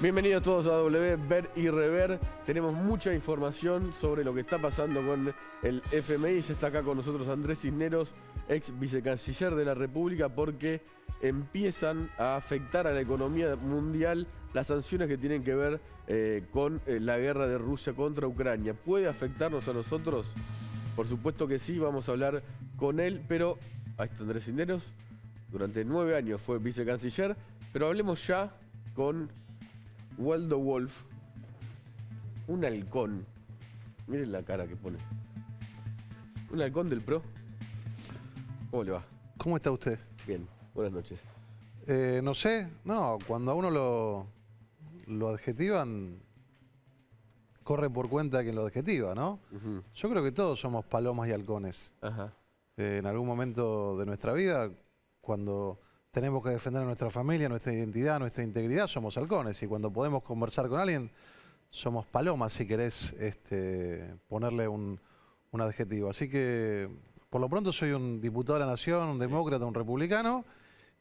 Bienvenidos todos a W Ver y Rever. Tenemos mucha información sobre lo que está pasando con el FMI. Ya está acá con nosotros Andrés Cisneros, ex vicecanciller de la República, porque empiezan a afectar a la economía mundial las sanciones que tienen que ver con la guerra de Rusia contra Ucrania. ¿Puede afectarnos a nosotros? Por supuesto que sí, vamos a hablar con él, pero ahí está Andrés Cisneros. Durante 9 años fue vicecanciller, pero hablemos ya con Waldo Wolf, un halcón. Miren la cara que pone. Un halcón del PRO. ¿Cómo le va? ¿Cómo está usted? Bien, buenas noches. No sé, cuando a uno lo adjetivan, corre por cuenta quien lo adjetiva, ¿no? Yo creo que todos somos palomas y halcones. Ajá. En algún momento de nuestra vida, cuando tenemos que defender a nuestra familia, nuestra identidad, nuestra integridad, somos halcones. Y cuando podemos conversar con alguien, somos palomas, si querés ponerle un adjetivo. Así que, por lo pronto, soy un diputado de la Nación, un demócrata, un republicano,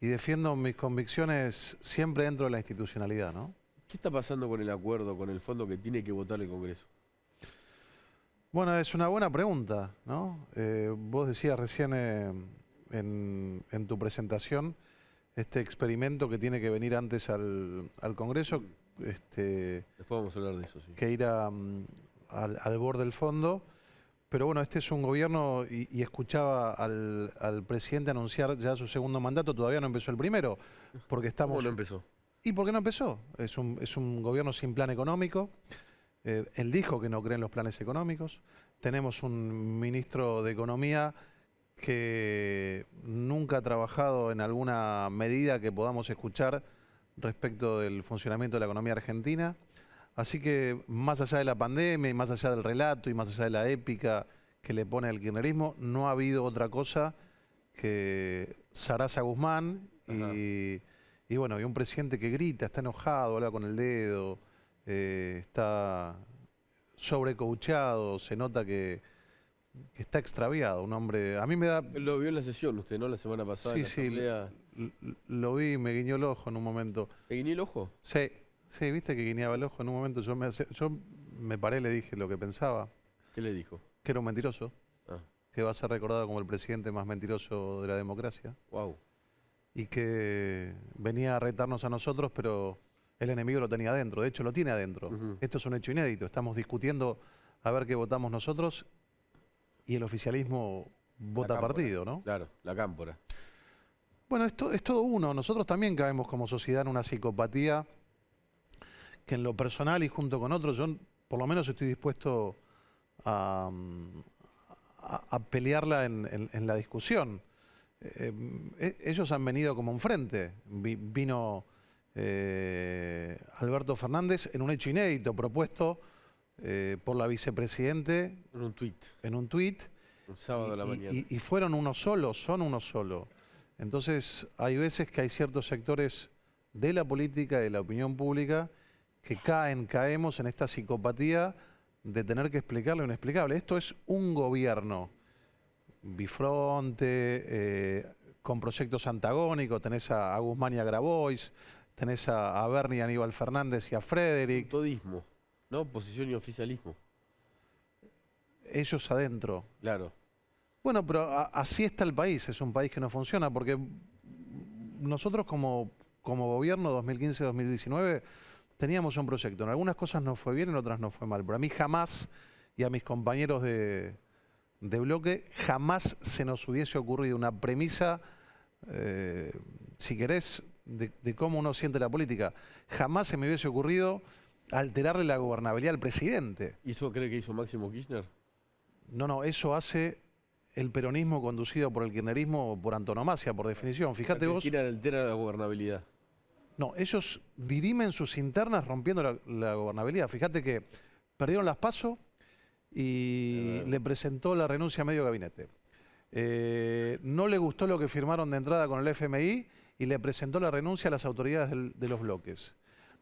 y defiendo mis convicciones siempre dentro de la institucionalidad, ¿no? ¿Qué está pasando con el acuerdo, con el fondo que tiene que votar el Congreso? Bueno, es una buena pregunta, ¿no? Vos decías recién en tu presentación este experimento que tiene que venir antes al Congreso. Después vamos a hablar de eso, sí. Que ir al borde del fondo. Pero bueno, este es un gobierno, y escuchaba al presidente anunciar ya su segundo mandato, todavía no empezó el primero, porque estamos... ¿Cómo no empezó? ¿Y por qué no empezó? Es un gobierno sin plan económico. Él dijo que no cree en los planes económicos. Tenemos un ministro de Economía que nunca ha trabajado en alguna medida que podamos escuchar respecto del funcionamiento de la economía argentina. Así que, más allá de la pandemia, y más allá del relato, y más allá de la épica que le pone el kirchnerismo, no ha habido otra cosa que Sarasa Guzmán y bueno, y un presidente que grita, está enojado, habla con el dedo, está sobrecoachado, se nota que está extraviado, un hombre... A mí me da... Lo vio en la sesión usted, ¿no? La semana pasada en la asamblea. Lo vi, me guiñó el ojo en un momento. ¿Me guiñó el ojo? Sí, viste que guiñaba el ojo en un momento. Yo me paré y le dije lo que pensaba. ¿Qué le dijo? Que era un mentiroso. Ah. Que va a ser recordado como el presidente más mentiroso de la democracia. Wow. Y que venía a retarnos a nosotros, pero el enemigo lo tenía adentro. De hecho, lo tiene adentro. Esto es un hecho inédito. Estamos discutiendo a ver qué votamos nosotros y el oficialismo vota partido, ¿no? Claro, la cámpora. Bueno, esto es todo uno. Nosotros también caemos como sociedad en una psicopatía que en lo personal y junto con otros, yo por lo menos estoy dispuesto a pelearla en la discusión. Ellos han venido como un frente. Vino Alberto Fernández en un hecho inédito, propuesto por la vicepresidente. En un tuit. Un sábado a la mañana. Y fueron uno solo, son uno solo. Entonces, hay veces que hay ciertos sectores de la política y de la opinión pública que caemos en esta psicopatía de tener que explicar lo inexplicable. Esto es un gobierno bifronte, con proyectos antagónicos. Tenés a Guzmán y a Grabois, tenés a Bernie y a Aníbal Fernández y a Frederick. Todismo, ¿no? Oposición y oficialismo. Ellos adentro. Claro. Bueno, pero así está el país. Es un país que no funciona porque nosotros como gobierno 2015-2019 teníamos un proyecto. En algunas cosas nos fue bien, en otras no fue mal. Pero a mí jamás, y a mis compañeros de bloque, jamás se nos hubiese ocurrido una premisa, si querés, de cómo uno siente la política. Jamás se me hubiese ocurrido alterarle la gobernabilidad al presidente. ¿Y eso cree que hizo Máximo Kirchner? No, eso hace el peronismo conducido por el kirchnerismo por antonomasia, por definición. Fíjate vos... Kirchner altera la gobernabilidad. No, ellos dirimen sus internas rompiendo la gobernabilidad. Fíjate que perdieron las PASO y le presentó la renuncia a medio gabinete. No le gustó lo que firmaron de entrada con el FMI y le presentó la renuncia a las autoridades de los bloques.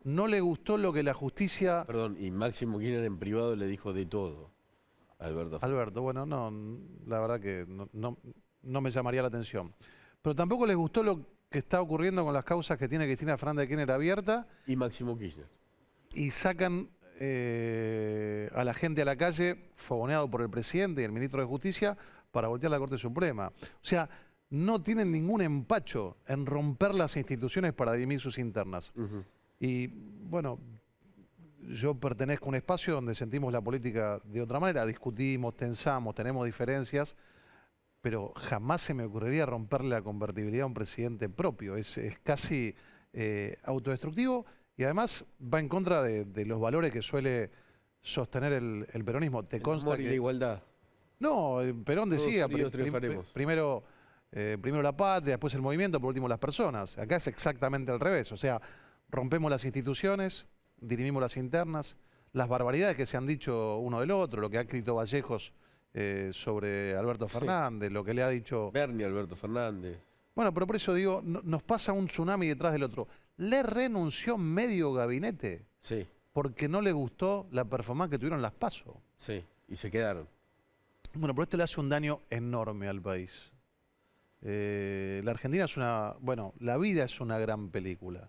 No le gustó lo que la justicia... Perdón, y Máximo Kirchner en privado le dijo de todo a Alberto, bueno, no, la verdad que no me llamaría la atención. Pero tampoco les gustó lo que está ocurriendo con las causas que tiene Cristina Fernández de Kirchner abierta. Y Máximo Kirchner. y sacan a la gente a la calle, fogoneado por el presidente y el ministro de Justicia, para voltear la Corte Suprema. O sea, no tienen ningún empacho en romper las instituciones para dirimir sus internas. Y bueno, yo pertenezco a un espacio donde sentimos la política de otra manera, discutimos, tensamos, tenemos diferencias, pero jamás se me ocurriría romperle la convertibilidad a un presidente propio. Es casi autodestructivo y además va en contra de los valores que suele sostener el peronismo. ¿Te consta amor y que la igualdad. No, Perón decía unidos triunfaremos. primero la patria, después el movimiento, por último las personas. Acá es exactamente al revés. O sea, rompemos las instituciones, dirimimos las internas, las barbaridades que se han dicho uno del otro, lo que ha escrito Vallejos sobre Alberto Fernández, lo que le ha dicho Bernie, Alberto Fernández. Bueno, pero por eso digo, nos pasa un tsunami detrás del otro. Le renunció medio gabinete Sí, porque no le gustó la performance que tuvieron las PASO. sí, y se quedaron. Bueno, pero esto le hace un daño enorme al país. La Argentina es la vida es una gran película.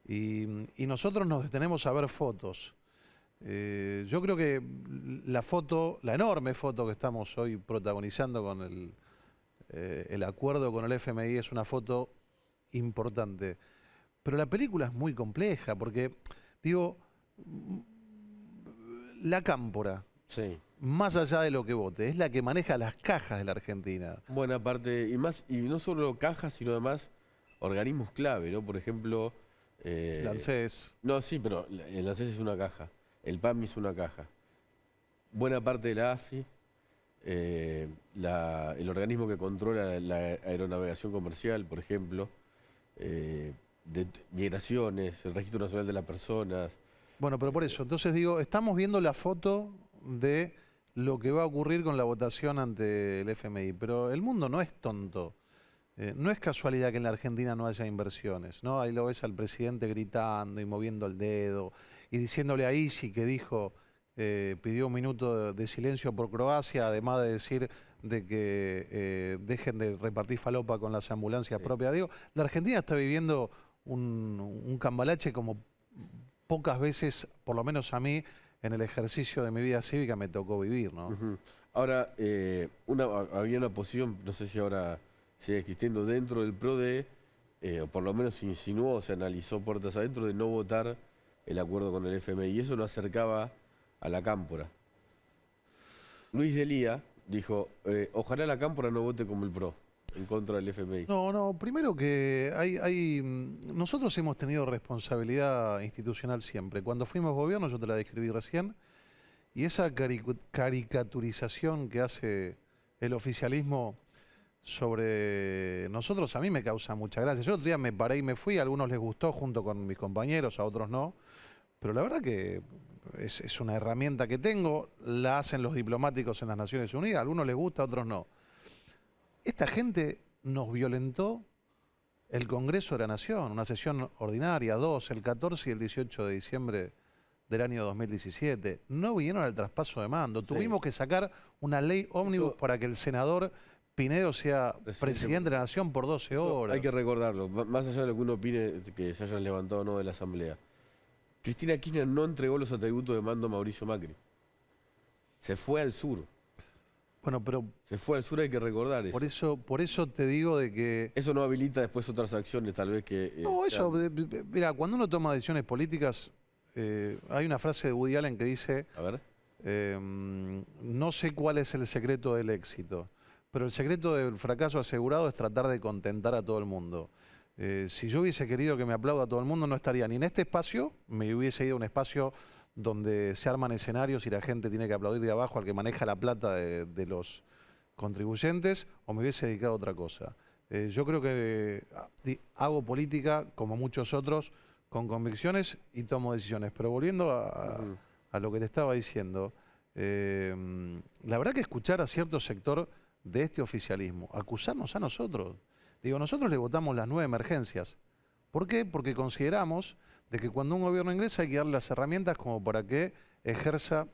Y nosotros nos detenemos a ver fotos. Yo creo que la enorme foto que estamos hoy protagonizando con el acuerdo con el FMI es una foto importante. Pero la película es muy compleja porque, digo, la Cámpora, Sí. más allá de lo que vote, es la que maneja las cajas de la Argentina. Buena parte, y no solo cajas, sino además organismos clave, ¿no? Por ejemplo... El ANSES. No, sí, pero el ANSES es una caja, el PAMI es una caja. Buena parte de la AFI, el organismo que controla la aeronavegación comercial, por ejemplo, de migraciones, el Registro Nacional de las Personas. Bueno, pero por eso, entonces digo, estamos viendo la foto de lo que va a ocurrir con la votación ante el FMI, pero el mundo no es tonto. No es casualidad que en la Argentina no haya inversiones, ¿no? Ahí lo ves al presidente gritando y moviendo el dedo y diciéndole a Isi que dijo, pidió un minuto de silencio por Croacia, además de decir de que dejen de repartir falopa con las ambulancias propias. Digo, la Argentina está viviendo un cambalache como pocas veces, por lo menos a mí, en el ejercicio de mi vida cívica me tocó vivir, ¿no? Ahora, había una posición, no sé si ahora sigue existiendo, dentro del PRODE, o por lo menos se insinuó, se analizó puertas adentro, de no votar el acuerdo con el FMI, y eso lo acercaba a la Cámpora. Luis Delía dijo, ojalá la Cámpora no vote como el PRO, en contra del FMI. No, primero que nosotros hemos tenido responsabilidad institucional siempre. Cuando fuimos gobierno, yo te la describí recién, y esa caricaturización que hace el oficialismo sobre nosotros a mí me causa mucha gracia. Yo el otro día me paré y me fui, a algunos les gustó junto con mis compañeros, a otros no, pero la verdad que es una herramienta que tengo, la hacen los diplomáticos en las Naciones Unidas, a algunos les gusta, a otros no. Esta gente nos violentó el Congreso de la Nación, una sesión ordinaria, el 14 y el 18 de diciembre del año 2017. No vinieron al traspaso de mando. Sí. Tuvimos que sacar una ley ómnibus para que el senador Pinedo sea presidente de la Nación por 12 horas. Hay que recordarlo, más allá de lo que uno opine que se hayan levantado o no de la Asamblea. Cristina Kirchner no entregó los atributos de mando a Mauricio Macri. Se fue al sur. Bueno, pero... Se fue al sur, hay que recordar eso. Por eso te digo de que... Eso no habilita después otras acciones, tal vez que... no, eso... Mira, cuando uno toma decisiones políticas, hay una frase de Woody Allen que dice... A ver. No sé cuál es el secreto del éxito, pero el secreto del fracaso asegurado es tratar de contentar a todo el mundo. Si yo hubiese querido que me aplauda a todo el mundo, no estaría ni en este espacio, me hubiese ido a un espacio donde se arman escenarios y la gente tiene que aplaudir de abajo al que maneja la plata de los contribuyentes, o me hubiese dedicado a otra cosa. Yo creo que hago política, como muchos otros, con convicciones y tomo decisiones. Pero volviendo a lo que te estaba diciendo, la verdad que escuchar a cierto sector de este oficialismo acusarnos a nosotros, digo, nosotros le votamos las 9 emergencias. ¿Por qué? Porque consideramos de que cuando un gobierno ingresa hay que darle las herramientas como para que ejerza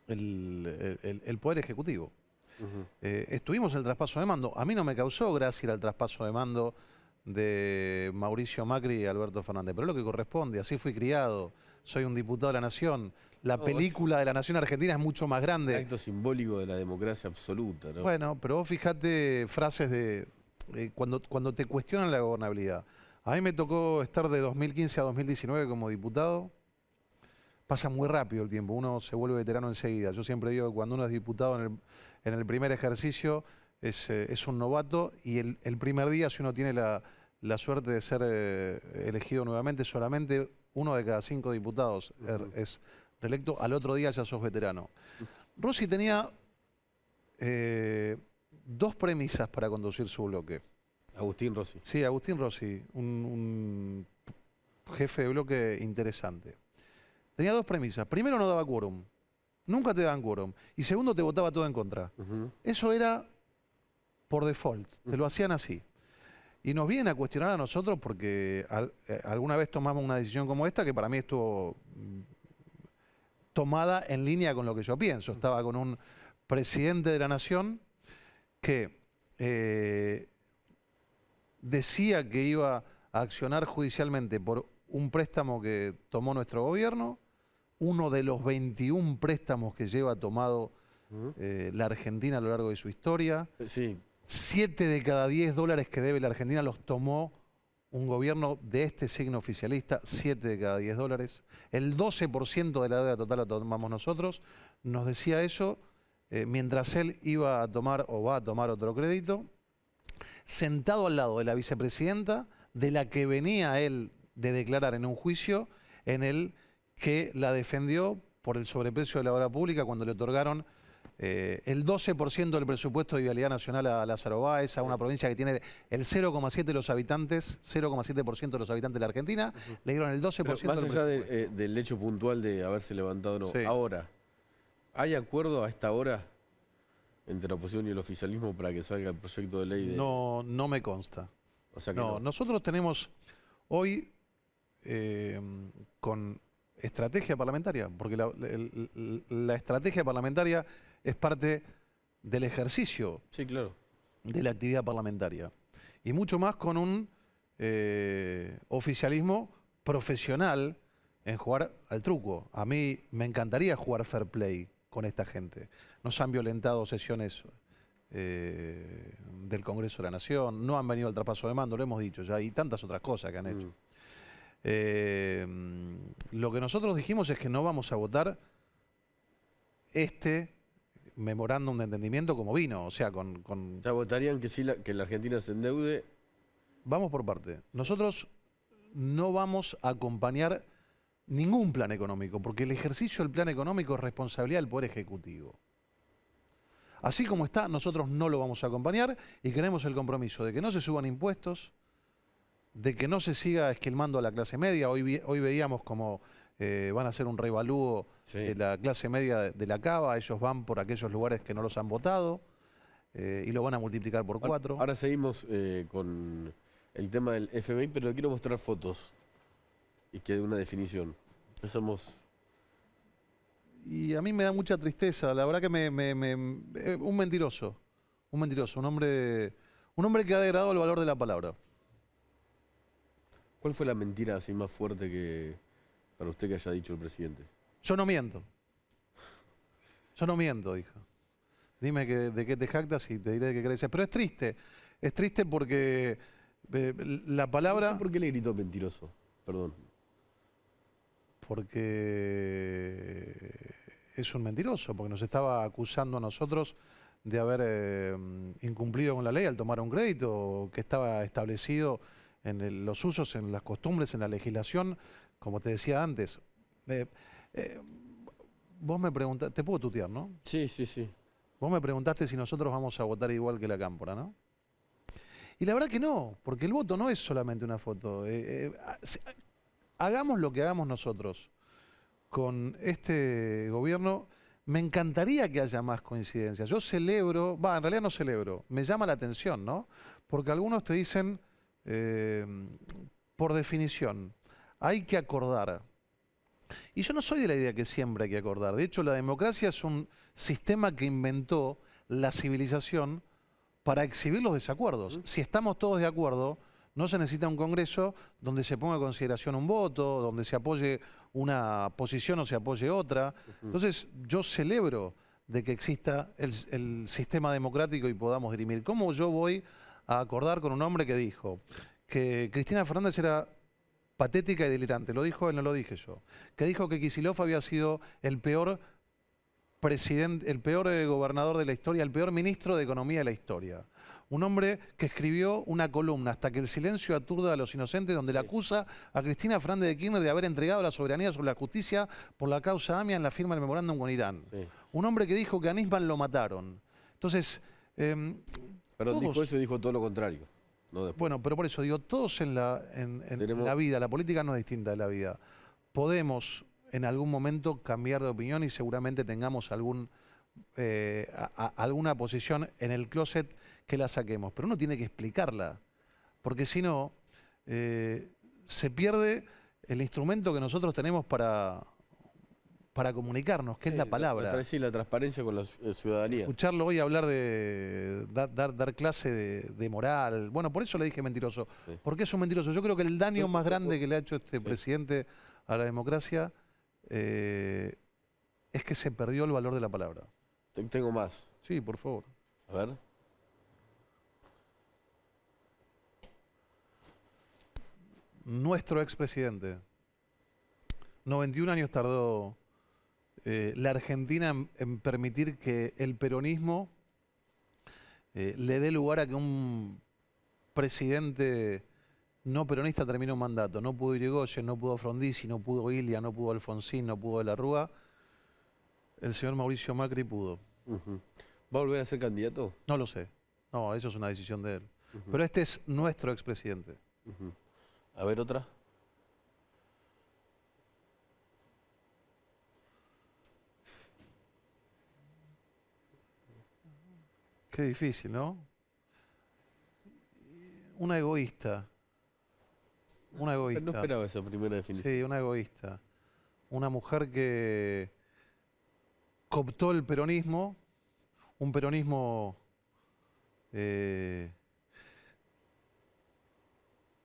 el Poder Ejecutivo. Estuvimos en el traspaso de mando. A mí no me causó gracia ir al traspaso de mando de Mauricio Macri y Alberto Fernández, pero es lo que corresponde, así fui criado, soy un diputado de la Nación, la película de la Nación Argentina es mucho más grande. Acto simbólico de la democracia absoluta, ¿no? Bueno, pero vos fijate frases de cuando te cuestionan la gobernabilidad. A mí me tocó estar de 2015 a 2019 como diputado. Pasa muy rápido el tiempo, uno se vuelve veterano enseguida. Yo siempre digo que cuando uno es diputado en el primer ejercicio es un novato y el primer día, si uno tiene la suerte de ser elegido nuevamente, solamente uno de cada 5 diputados es reelecto, al otro día ya sos veterano. Rossi tenía 2 premisas para conducir su bloque. Agustín Rossi. Sí, Agustín Rossi, un jefe de bloque interesante. Tenía 2 premisas. Primero, no daba quórum. Nunca te daban quórum. Y segundo, te votaba todo en contra. Eso era por default. Te lo hacían así. Y nos vienen a cuestionar a nosotros porque alguna vez tomamos una decisión como esta que para mí estuvo tomada en línea con lo que yo pienso. Estaba con un presidente de la Nación que decía que iba a accionar judicialmente por un préstamo que tomó nuestro gobierno, uno de los 21 préstamos que lleva tomado la Argentina a lo largo de su historia. Sí. 7 de cada 10 dólares que debe la Argentina los tomó un gobierno de este signo oficialista, 7 de cada 10 dólares. El 12% de la deuda total la tomamos nosotros. Nos decía eso mientras él iba a tomar o va a tomar otro crédito, sentado al lado de la vicepresidenta, de la que venía él de declarar en un juicio en el que la defendió por el sobreprecio de la obra pública cuando le otorgaron el 12% del presupuesto de Vialidad Nacional a Lázaro Báez, a una provincia que tiene el 0,7% de los habitantes, 0,7% de los habitantes de la Argentina, le dieron el 12% del presupuesto. Más allá del hecho puntual de haberse levantado o no, sí. Ahora, ¿hay acuerdo a esta hora entre la oposición y el oficialismo para que salga el proyecto de ley? No me consta. O sea que no, nosotros tenemos hoy con estrategia parlamentaria, porque la estrategia parlamentaria es parte del ejercicio sí, claro, de la actividad parlamentaria. Y mucho más con un oficialismo profesional en jugar al truco. A mí me encantaría jugar fair play con esta gente. Nos han violentado sesiones del Congreso de la Nación, no han venido al traspaso de mando, lo hemos dicho ya, y tantas otras cosas que han hecho. Lo que nosotros dijimos es que no vamos a votar este memorándum de entendimiento como vino, o sea, ya votarían que sí que la Argentina se endeude. Vamos por parte. Nosotros no vamos a acompañar ningún plan económico, porque el ejercicio del plan económico es responsabilidad del Poder Ejecutivo. Así como está, nosotros no lo vamos a acompañar y queremos el compromiso de que no se suban impuestos, de que no se siga esquilmando a la clase media. Hoy veíamos como van a hacer un revalúo de la clase media de la Cava. Ellos van por aquellos lugares que no los han votado y lo van a multiplicar por 4. Ahora seguimos con el tema del FMI, pero le quiero mostrar fotos y que dé una definición. Empezamos. Y a mí me da mucha tristeza. La verdad que un mentiroso, un hombre que ha degradado el valor de la palabra. ¿Cuál fue la mentira así más fuerte que para usted que haya dicho el presidente? Yo no miento. Yo no miento, dijo. Dime de qué te jactas y te diré de qué crees. Pero es triste porque la palabra... ¿Por qué le gritó mentiroso? Perdón. Porque es un mentiroso, porque nos estaba acusando a nosotros de haber incumplido con la ley al tomar un crédito que estaba establecido en los usos, en las costumbres, en la legislación, como te decía antes. Vos me preguntaste, te puedo tutear, ¿no? Sí, sí, sí. Vos me preguntaste si nosotros vamos a votar igual que la Cámpora, ¿no? Y la verdad que no, porque el voto no es solamente una foto. Hagamos lo que hagamos nosotros con este gobierno, me encantaría que haya más coincidencias. Yo celebro, en realidad no celebro, me llama la atención, ¿no? Porque algunos te dicen, por definición, hay que acordar. Y yo no soy de la idea que siempre hay que acordar. De hecho, la democracia es un sistema que inventó la civilización para exhibir los desacuerdos. Si estamos todos de acuerdo, No se necesita un Congreso donde se ponga en consideración un voto, donde se apoye una posición o se apoye otra. Entonces, yo celebro de que exista el sistema democrático y podamos dirimir. ¿Cómo yo voy a acordar con un hombre que dijo que Cristina Fernández era patética y delirante? Lo dijo él, no lo dije yo. Que dijo que Kicillof había sido el peor presidente, el peor gobernador de la historia, el peor ministro de Economía de la historia. Un hombre que escribió una columna, Hasta que el silencio aturda a los inocentes, donde le acusa a Cristina Fernández de Kirchner de haber entregado la soberanía sobre la justicia por la causa AMIA en la firma del memorándum con Irán. Sí. Un hombre que dijo que a Nisman lo mataron. Entonces... Perdón, dijo eso y dijo todo lo contrario. No, bueno, pero por eso digo, todos en la vida, la política no es distinta de la vida. Podemos en algún momento cambiar de opinión y seguramente tengamos alguna posición en el closet que la saquemos. Pero uno tiene que explicarla, porque si no, se pierde el instrumento que nosotros tenemos para comunicarnos, que es la palabra. La transparencia con la ciudadanía. Escucharlo hoy hablar de dar clase de moral. Bueno, por eso le dije mentiroso. Sí. ¿Por qué es un mentiroso? Yo creo que el daño más grande que le ha hecho este presidente a la democracia es que se perdió el valor de la palabra. Tengo más. Sí, por favor. A ver. Nuestro expresidente. 91 años tardó la Argentina en permitir que el peronismo le dé lugar a que un presidente no peronista termine un mandato. No pudo Irigoyen, no pudo Frondizi, no pudo Ilia, no pudo Alfonsín, no pudo de la Rúa. El señor Mauricio Macri pudo. ¿Va a volver a ser candidato? No lo sé. No, eso es una decisión de él. Pero este es nuestro expresidente. A ver, otra. Qué difícil, ¿no? Una egoísta. Una egoísta. No esperaba esa primera definición. Sí, una egoísta. Una mujer que cooptó el peronismo, un peronismo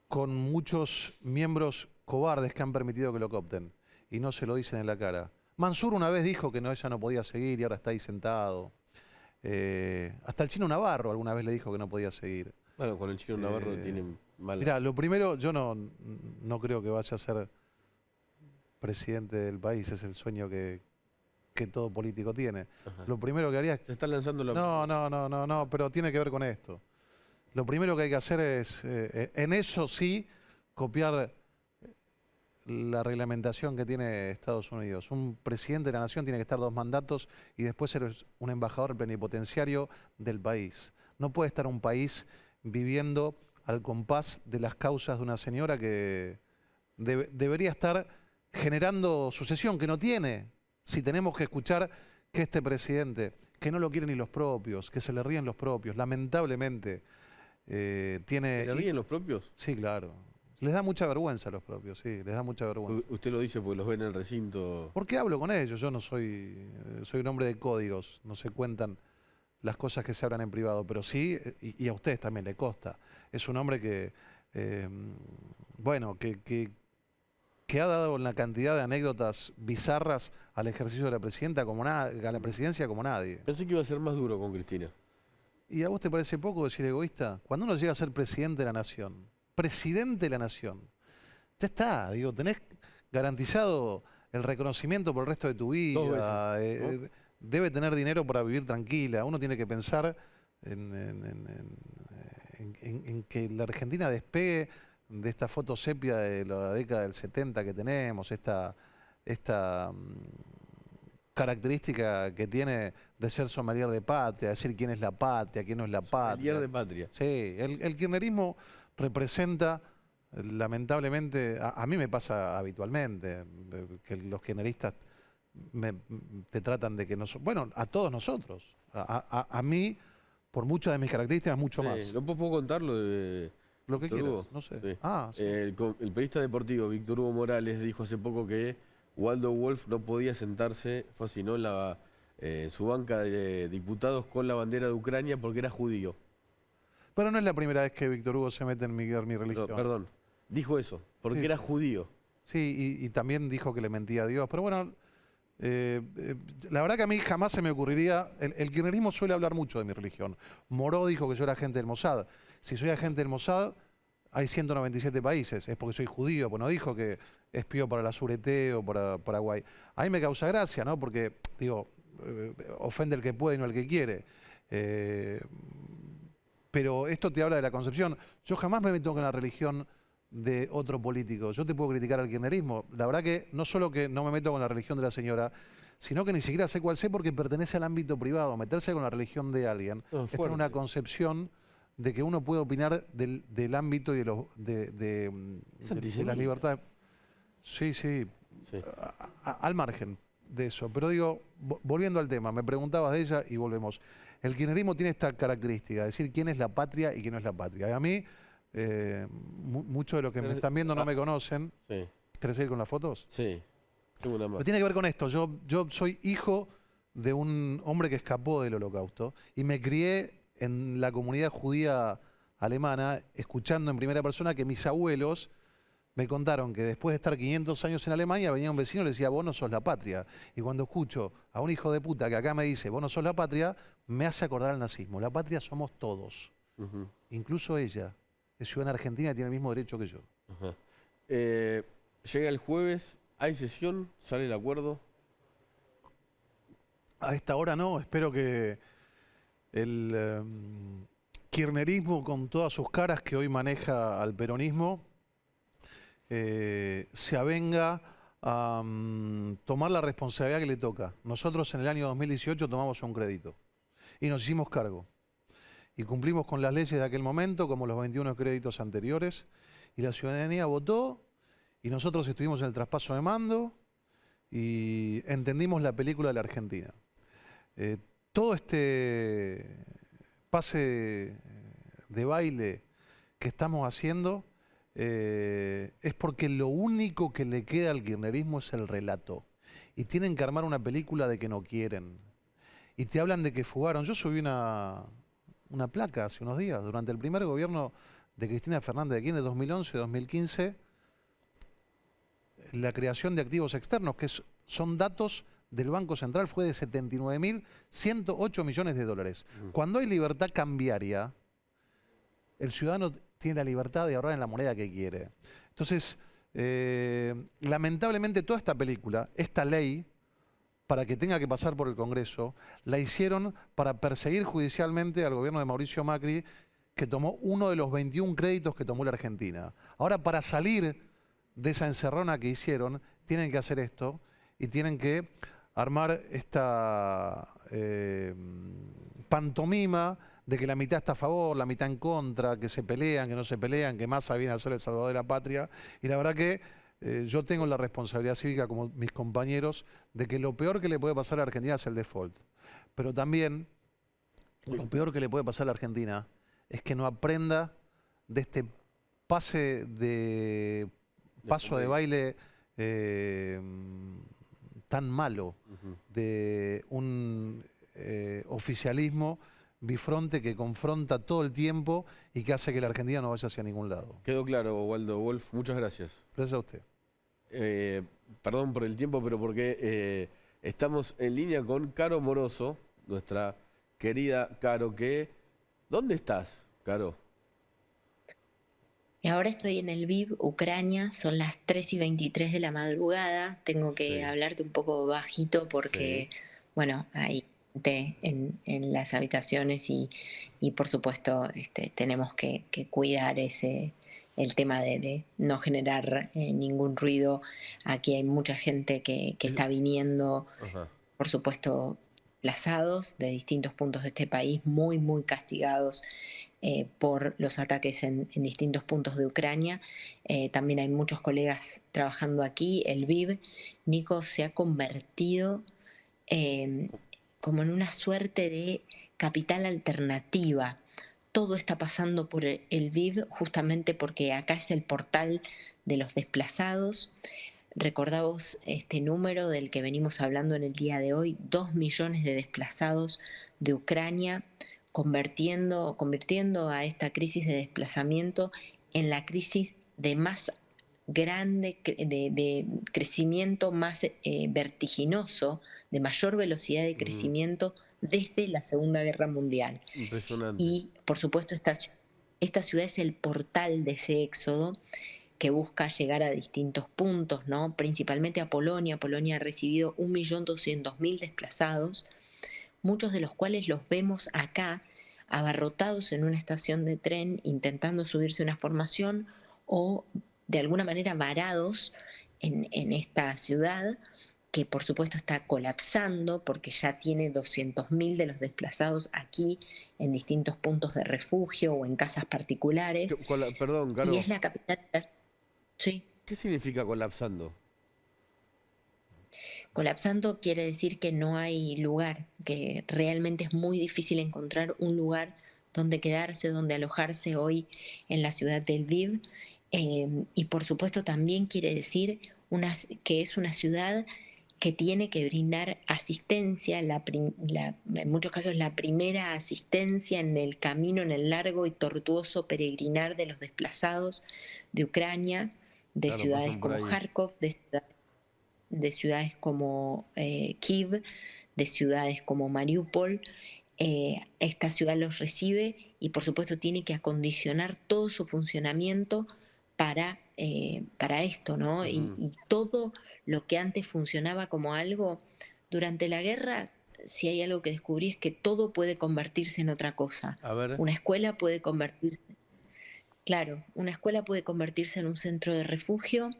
con muchos miembros cobardes que han permitido que lo coopten y no se lo dicen en la cara. Mansur una vez dijo que ella no podía seguir y ahora está ahí sentado. Hasta el Chino Navarro alguna vez le dijo que no podía seguir. Bueno, con el Chino Navarro tienen mala... Mirá, lo primero, yo no creo que vaya a ser presidente del país, es el sueño que todo político tiene. Lo primero que haría es... Se está lanzando la... No, pero tiene que ver con esto. Lo primero que hay que hacer es, en eso sí, copiar la reglamentación que tiene Estados Unidos. Un presidente de la nación tiene que estar 2 mandatos y después ser un embajador plenipotenciario del país. No puede estar un país viviendo al compás de las causas de una señora que debería estar generando sucesión, que no tiene. Si tenemos que escuchar que este presidente, que no lo quieren ni los propios, que se le ríen los propios, lamentablemente tiene... ¿Se le ríen los propios? Sí, claro. Les da mucha vergüenza a los propios, sí, les da mucha vergüenza. Usted lo dice porque los ve en el recinto. ¿Por qué hablo con ellos? Yo no soy un hombre de códigos, no se cuentan las cosas que se hablan en privado, pero sí, y a ustedes también le consta. Es un hombre que, bueno, que ha dado una cantidad de anécdotas bizarras al ejercicio de la presidenta a la presidencia como nadie. Pensé que iba a ser más duro con Cristina. ¿Y a vos te parece poco decir egoísta? Cuando uno llega a ser presidente de la nación, ya está, digo, tenés garantizado el reconocimiento por el resto de tu vida, ¿no? Debe tener dinero para vivir tranquila. Uno tiene que pensar en que la Argentina despegue de esta foto sepia de la década del 70 que tenemos, esta característica que tiene de ser sommelier de patria, decir quién es la patria, quién no es la patria. Sommelier de patria. Sí, el kirchnerismo representa, lamentablemente, a mí me pasa habitualmente, que los kirchneristas te tratan de que nosotros, bueno, a todos nosotros, a mí, por muchas de mis características, mucho más. ¿No puedo contarlo de lo que Víctor quieras? Hugo? No sé. Sí. Sí. El periodista deportivo Víctor Hugo Morales dijo hace poco que Waldo Wolf no podía sentarse, fue así, ¿no?, en su banca de diputados con la bandera de Ucrania porque era judío. Pero no es la primera vez que Víctor Hugo se mete en mi religión. Perdón, dijo eso, porque Sí, era sí. judío. Sí, y también dijo que le mentía a Dios. Pero bueno, la verdad que a mí jamás se me ocurriría. El kirchnerismo suele hablar mucho de mi religión. Moró dijo que yo era agente del Mossad. Si soy agente del Mossad, hay 197 países. Es porque soy judío. Pues no dijo que espió para la Sureté o para Paraguay. A mí me causa gracia, ¿no? Porque, digo, ofende el que puede y no el que quiere. Eh, pero esto te habla de la concepción. Yo jamás me meto con la religión de otro político. Yo te puedo criticar al kirchnerismo. La verdad que no solo que no me meto con la religión de la señora, sino que ni siquiera sé cuál sé porque pertenece al ámbito privado. Meterse con la religión de alguien No, es tener una fuerte. concepción de que uno puede opinar del ámbito y Es de las antisemita. libertades. Sí, sí, Sí. al margen de eso. Pero digo, volviendo al tema, me preguntabas de ella y volvemos. El kirchnerismo tiene esta característica, decir quién es la patria y quién no es la patria. Y a mí, muchos de los que me están viendo no me conocen. Sí, ¿Querés seguir con las fotos? sí. Tengo una más. Pero tiene que ver con esto. Yo soy hijo de un hombre que escapó del Holocausto y me crié en la comunidad judía alemana, escuchando en primera persona que mis abuelos me contaron que después de estar 500 años en Alemania, venía un vecino y le decía, vos no sos la patria. Y cuando escucho a un hijo de puta que acá me dice, vos no sos la patria, me hace acordar al nazismo. La patria somos todos, Ujú, incluso ella. Es ciudadana argentina y tiene el mismo derecho que yo. ajá. Llega el jueves, hay sesión, sale el acuerdo. A esta hora no, espero que el kirchnerismo, con todas sus caras que hoy maneja al peronismo, se avenga a tomar la responsabilidad que le toca. Nosotros en el año 2018 tomamos un crédito y nos hicimos cargo. Y cumplimos con las leyes de aquel momento, como los 21 créditos anteriores, y la ciudadanía votó, y nosotros estuvimos en el traspaso de mando, y entendimos la película de la Argentina. Eh, Todo este pase de baile que estamos haciendo es porque lo único que le queda al kirchnerismo es el relato. Y tienen que armar una película de que no quieren. Y te hablan de que fugaron. Yo subí una placa hace unos días, durante el primer gobierno de Cristina Fernández de Kirchner, de 2011-2015, la creación de activos externos, que son datos del Banco Central, fue de 79.108 millones de dólares. Cuando hay libertad cambiaria, el ciudadano tiene la libertad de ahorrar en la moneda que quiere. Entonces, lamentablemente toda esta película, esta ley, para que tenga que pasar por el Congreso, la hicieron para perseguir judicialmente al gobierno de Mauricio Macri, que tomó uno de los 21 créditos que tomó la Argentina. Ahora, para salir de esa encerrona que hicieron, tienen que hacer esto y tienen que armar esta pantomima de que la mitad está a favor, la mitad en contra, que se pelean, que no se pelean, que Massa viene a ser el salvador de la patria. Y la verdad que yo tengo la responsabilidad cívica, como mis compañeros, de que lo peor que le puede pasar a la Argentina es el default. Pero también lo peor que le puede pasar a la Argentina es que no aprenda de este paso de comedia. baile tan malo Ujú. de un oficialismo bifronte que confronta todo el tiempo y que hace que la Argentina no vaya hacia ningún lado. Quedó claro, Waldo Wolf. Muchas gracias. Gracias a usted. Perdón por el tiempo, pero porque estamos en línea con Caro Moroso, nuestra querida Caro, ¿Dónde estás, Caro? Y ahora estoy en el Lviv, Ucrania, son las 3:23 de la madrugada. Tengo que Sí, hablarte un poco bajito sí. porque, bueno, hay gente en las habitaciones y por supuesto tenemos que cuidar el tema de no generar ningún ruido. Aquí hay mucha gente que Es- está viniendo, Ajá. por supuesto, desplazados de distintos puntos de este país, muy, muy castigados por los ataques en distintos puntos de Ucrania. También hay muchos colegas trabajando aquí. El Lviv, Nico, se ha convertido eh, como en una suerte de capital alternativa. Todo está pasando por el Lviv justamente porque acá es el portal de los desplazados. Recordamos este número del que venimos hablando en el día de hoy, 2 millones de desplazados de Ucrania, convirtiendo a esta crisis de desplazamiento en la crisis de más grande, de crecimiento más vertiginoso, de mayor velocidad de crecimiento desde la Segunda Guerra Mundial. Impresionante. Y por supuesto esta ciudad es el portal de ese éxodo que busca llegar a distintos puntos, ¿no? Principalmente a Polonia. Polonia ha recibido 1.200.000 desplazados, muchos de los cuales los vemos acá abarrotados en una estación de tren intentando subirse a una formación o de alguna manera varados en esta ciudad que por supuesto está colapsando porque ya tiene 200.000 de los desplazados aquí en distintos puntos de refugio o en casas particulares. Perdón, Y Caro, es la capital. Sí. ¿qué significa colapsando? Colapsando quiere decir que no hay lugar, que realmente es muy difícil encontrar un lugar donde quedarse, donde alojarse hoy en la ciudad del Lviv. Y por supuesto también quiere decir que es una ciudad que tiene que brindar asistencia, en muchos casos la primera asistencia en el camino, en el largo y tortuoso peregrinar de los desplazados de Ucrania, de Claro, ciudades pasan por como ahí. Kharkov, de ciudades como Kiev, de ciudades como Mariupol. Esta ciudad los recibe y por supuesto tiene que acondicionar todo su funcionamiento para esto, ¿no? Y todo lo que antes funcionaba como algo, durante la guerra, si hay algo que descubrí es que todo puede convertirse en otra cosa. A ver, Una escuela puede convertirse, claro, una escuela puede convertirse en un centro de refugio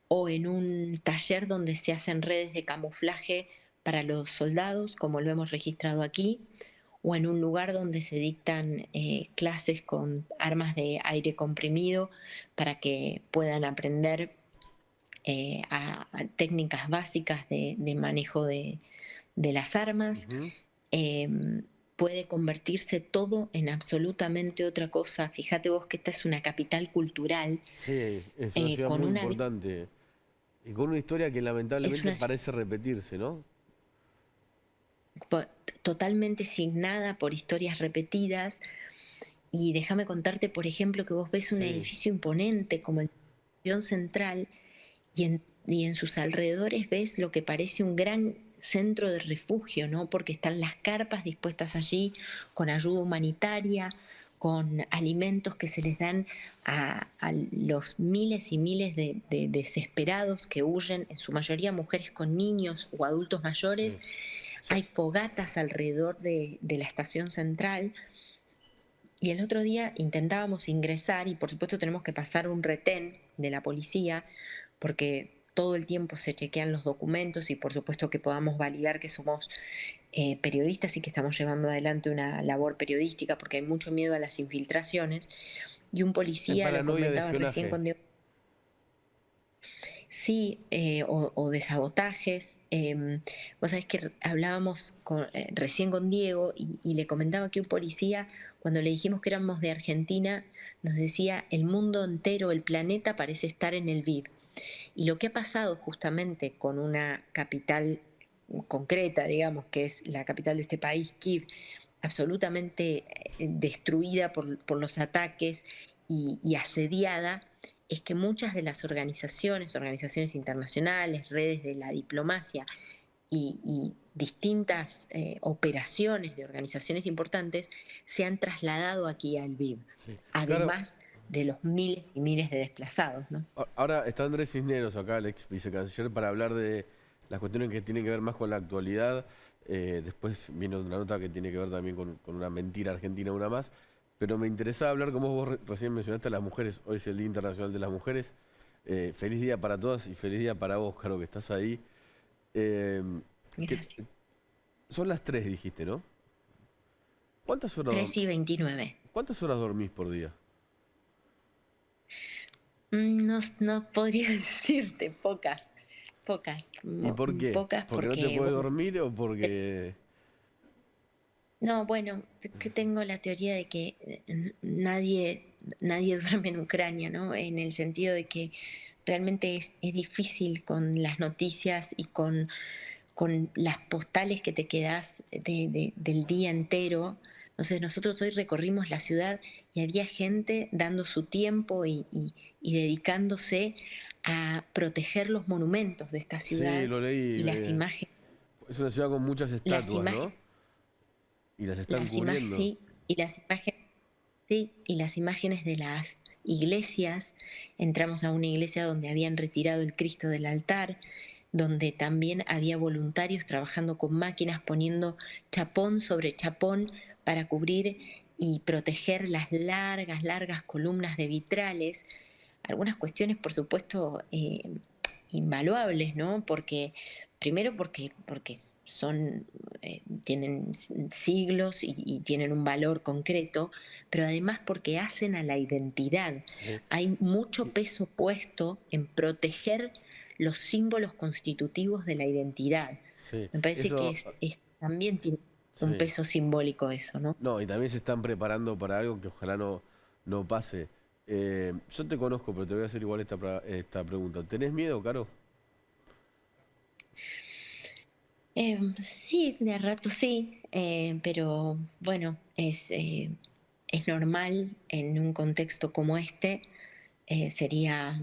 o en un taller donde se hacen redes de camuflaje para los soldados, como lo hemos registrado aquí, o en un lugar donde se dictan clases con armas de aire comprimido para que puedan aprender a técnicas básicas de manejo de las armas. Eh, Puede convertirse todo en absolutamente otra cosa. Fíjate vos que esta es una capital cultural sí, es una ciudad con muy una... importante y con una historia que Es lamentablemente una parece repetirse, ¿no? totalmente signada por historias repetidas. Y déjame contarte, por ejemplo, que vos ves un Sí, edificio imponente como el Estación Central y en sus alrededores ves lo que parece un gran centro de refugio, ¿no? Porque están las carpas dispuestas allí con ayuda humanitaria, con alimentos que se les dan a los miles y miles de desesperados que huyen, en su mayoría mujeres con niños o adultos mayores. sí. Hay fogatas alrededor de la estación central. Y el otro día intentábamos ingresar y por supuesto tenemos que pasar un retén de la policía porque todo el tiempo se chequean los documentos y por supuesto que podamos validar que somos periodistas y que estamos llevando adelante una labor periodística porque hay mucho miedo a las infiltraciones. Y un Hay policía, lo paranoia de comentaba recién espionaje. con Diego, sí, o de sabotajes. Vos sabés que hablábamos recién con Diego y le comentaba que un policía, cuando le dijimos que éramos de Argentina, nos decía, el mundo entero, el planeta parece estar en el Lviv. Y lo que ha pasado justamente con una capital concreta, digamos, que es la capital de este país, Kiev, absolutamente destruida por los ataques y asediada, es que muchas de las organizaciones internacionales, redes de la diplomacia y distintas operaciones de organizaciones importantes se han trasladado aquí al Lviv, Sí. Claro, además de los miles y miles de desplazados, ¿no? ahora está Andrés Cisneros acá, el ex vicecanciller, para hablar de las cuestiones que tienen que ver más con la actualidad. Después viene una nota que tiene que ver también con una mentira argentina, una más. Pero me interesaba hablar, como vos recién mencionaste, a las mujeres. Hoy es el Día Internacional de las Mujeres. Feliz día para todas y feliz día para vos, Caro, que estás ahí. Eh, que- Gracias. Son las 3, dijiste, ¿no? ¿Cuántas horas, 3:29. cuántas horas dormís por día? No, no podría decirte, pocas, pocas, ¿Y por qué? pocas ¿Porque no te porque, puedes bueno, dormir o porque...? no, bueno, que tengo la teoría de que nadie duerme en Ucrania, ¿no? En el sentido de que realmente es difícil con las noticias y con las postales que te quedas del día entero. Entonces nosotros hoy recorrimos la ciudad y había gente dando su tiempo y dedicándose a proteger los monumentos de esta Sí, ciudad lo leí. y las imágenes, Es una ciudad con muchas las estatuas, ¿no? imágenes, Y las están cubriendo. sí, y las imágenes, sí, y las imágenes de las iglesias. Entramos a una iglesia donde habían retirado el Cristo del altar, donde también había voluntarios trabajando con máquinas, poniendo chapón sobre chapón para cubrir y proteger las largas, largas columnas de vitrales. Algunas cuestiones, por supuesto, invaluables, ¿no? Porque, primero porque son, tienen siglos y tienen un valor concreto, pero además porque hacen a la identidad. Sí. Hay mucho peso puesto en proteger los símbolos constitutivos de la identidad. Sí. Me parece que Eso, también tiene un sí. peso simbólico eso, ¿no? No, y también se están preparando para algo que ojalá no pase. Yo te conozco, pero te voy a hacer igual esta pregunta. ¿Tenés miedo, Caro? Sí, de rato sí, pero bueno, es normal en un contexto como este. Sería,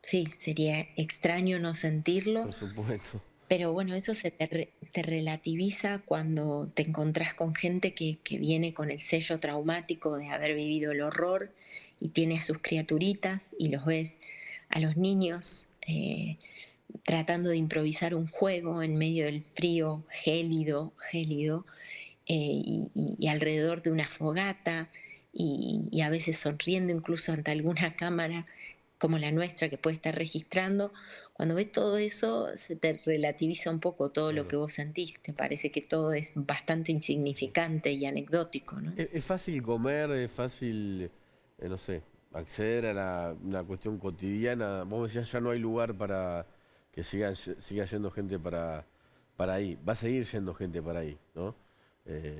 sí, sería extraño no sentirlo, Por supuesto. pero bueno, eso te relativiza cuando te encontrás con gente que viene con el sello traumático de haber vivido el horror y tiene a sus criaturitas y los ves a los niños tratando de improvisar un juego en medio del frío gélido, gélido, y alrededor de una fogata y a veces sonriendo incluso ante alguna cámara como la nuestra que puede estar registrando. Cuando ves todo eso, se te relativiza un poco todo lo Claro. que vos sentís. Te parece que todo es bastante insignificante y anecdótico, ¿no? Es fácil comer, es fácil, no sé, acceder a una cuestión cotidiana. Vos me decías, ya no hay lugar para que siga yendo gente para ahí. Va a seguir yendo gente para ahí, ¿no?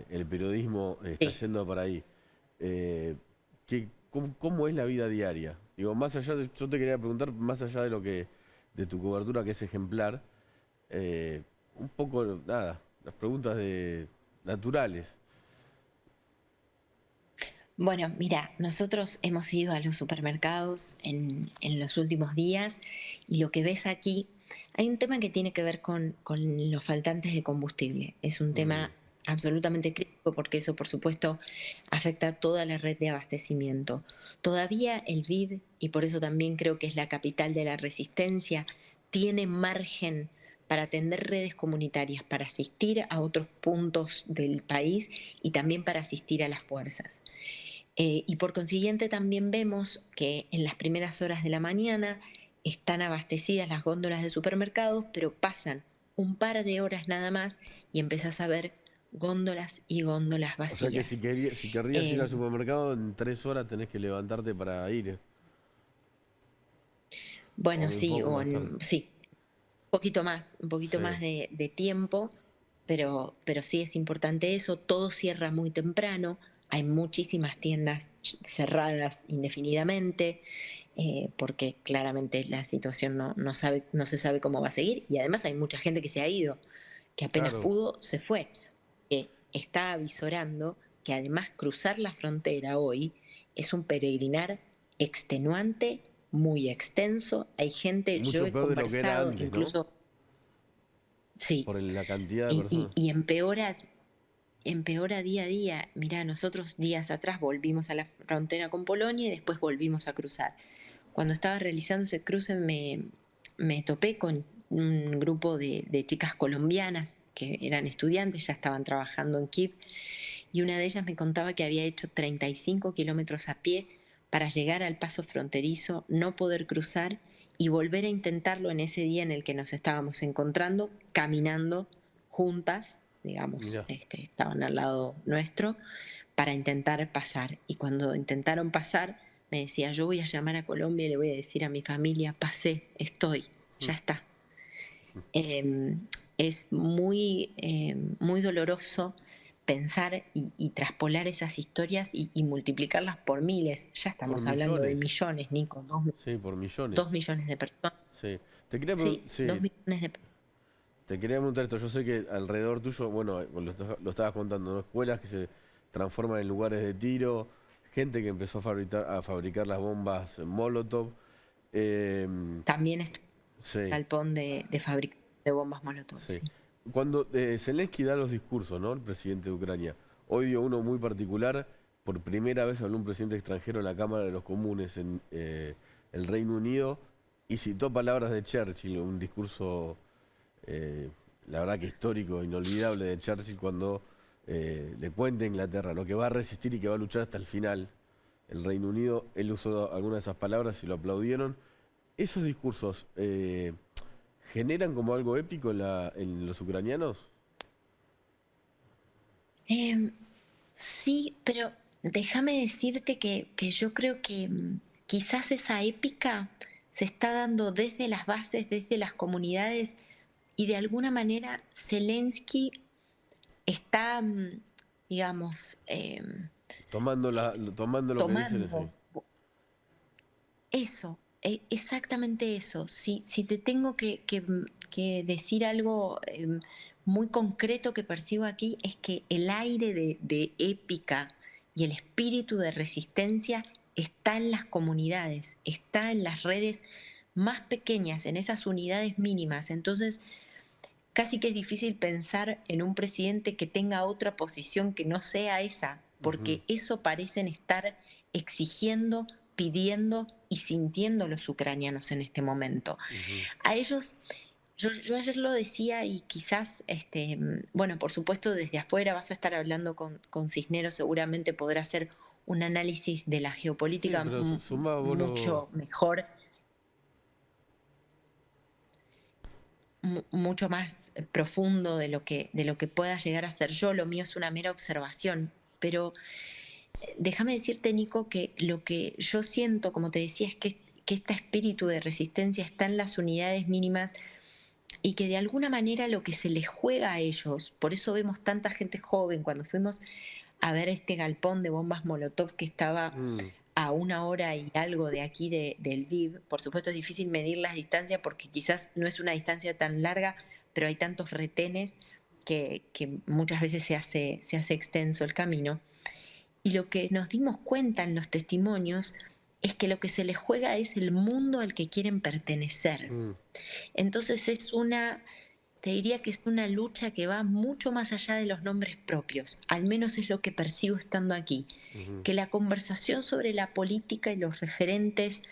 El periodismo está Sí. yendo para ahí. ¿Cómo es la vida diaria? Digo, más allá yo te quería preguntar, más allá de tu cobertura que es ejemplar, un poco, nada, las preguntas naturales. Bueno, mira, nosotros hemos ido a los supermercados en los últimos días y lo que ves aquí, hay un tema que tiene que ver con los faltantes de combustible. Es un Mm, tema absolutamente crítico porque eso, por supuesto, afecta a toda la red de abastecimiento. Todavía el BID, y por eso también creo que es la capital de la resistencia, tiene margen para atender redes comunitarias, para asistir a otros puntos del país y también para asistir a las fuerzas. Y por consiguiente también vemos que en las primeras horas de la mañana están abastecidas las góndolas de supermercados, pero pasan un par de horas nada más y empezás a ver góndolas y góndolas o sea que si, vacías. si querrías ir Eh, al supermercado, en 3 horas tenés que levantarte para ir. O bueno, un sí, poco más tarde. sí, un poquito Sí. más de tiempo, pero sí es importante eso. Todo cierra muy temprano, hay muchísimas tiendas cerradas indefinidamente. Porque claramente la situación no se sabe cómo va a seguir y además hay mucha gente que se ha ido, que apenas Claro. pudo se fue, que está avisorando que además cruzar la frontera hoy es un peregrinar extenuante, muy extenso. Hay gente, yo Mucho he peor de lo que era conversado antes, ¿no? incluso, sí, Por la cantidad de y, personas. y empeora día a día. Mirá, nosotros días atrás volvimos a la frontera con Polonia y después volvimos a cruzar. Cuando estaba realizando ese cruce me topé con un grupo de chicas colombianas que eran estudiantes, ya estaban trabajando en Kiev, y una de ellas me contaba que había hecho 35 kilómetros a pie para llegar al paso fronterizo, no poder cruzar y volver a intentarlo en ese día en el que nos estábamos encontrando, caminando juntas, digamos, Mirá. estaban al lado nuestro, para intentar pasar. Y cuando intentaron pasar, me decía, yo voy a llamar a Colombia y le voy a decir a mi familia, pasé, estoy, ya está. Eh, es muy doloroso pensar y traspolar esas historias y multiplicarlas por miles. Ya Por estamos hablando de millones. millones, Nico, Sí, por millones. 2 millones de personas. Sí. Te quería, Sí, dos sí, millones de personas. te quería preguntar esto. Yo sé que alrededor tuyo, bueno, lo estabas contando, ¿no? Escuelas transforman en lugares de tiro, gente que empezó a fabricar las bombas Molotov. También es Sí, galpón de fabricación de bombas Molotov, sí. sí. Cuando Zelensky da los discursos, ¿no? El presidente de Ucrania. Hoy dio uno muy particular. Por primera vez habló un presidente extranjero en la Cámara de los Comunes en el Reino Unido y citó palabras de Churchill, un discurso, la verdad que histórico, inolvidable de Churchill cuando le cuenta a Inglaterra, ¿no? Que va a resistir y que va a luchar hasta el final. El Reino Unido, él usó algunas de esas palabras y lo aplaudieron. Esos discursos generan como algo épico en los ucranianos. Em, sí, pero déjame decirte que yo creo que quizás esa épica se está dando desde las bases, desde las comunidades, y de alguna manera Zelensky está, digamos, Tomando lo que dicen, sí. tomando eso, exactamente eso. Si te tengo que decir algo muy concreto que percibo aquí, es que el aire de épica y el espíritu de resistencia está en las comunidades, está en las redes más pequeñas, en esas unidades mínimas. Entonces, casi que es difícil pensar en un presidente que tenga otra posición que no sea esa, Ujú. porque eso parecen estar exigiendo, pidiendo y sintiendo los ucranianos en este momento. Ujú. A ellos, yo ayer lo decía y quizás, bueno, por supuesto desde afuera vas a estar hablando con Cisneros, seguramente podrá hacer un análisis de la Sí, geopolítica pero sumá vos mucho mejor, mucho más profundo de lo que pueda llegar a ser yo. Lo mío es una mera observación, pero déjame decirte, Nico, que lo que yo siento, como te decía, es que este espíritu de resistencia está en las unidades mínimas y que de alguna manera lo que se les juega a ellos, por eso vemos tanta gente joven, cuando fuimos a ver este galpón de bombas Molotov que estaba Mm, a 1 hora y algo de aquí de Lviv. Por supuesto es difícil medir las distancias porque quizás no es una distancia tan larga, pero hay tantos retenes que muchas veces se hace extenso el camino. Y lo que nos dimos cuenta en los testimonios es que lo que se les juega es el mundo al que quieren pertenecer. mm, Entonces te diría que es una lucha que va mucho más allá de los nombres propios, al menos es lo que percibo estando aquí, ujú. que la conversación sobre la política y los referentes,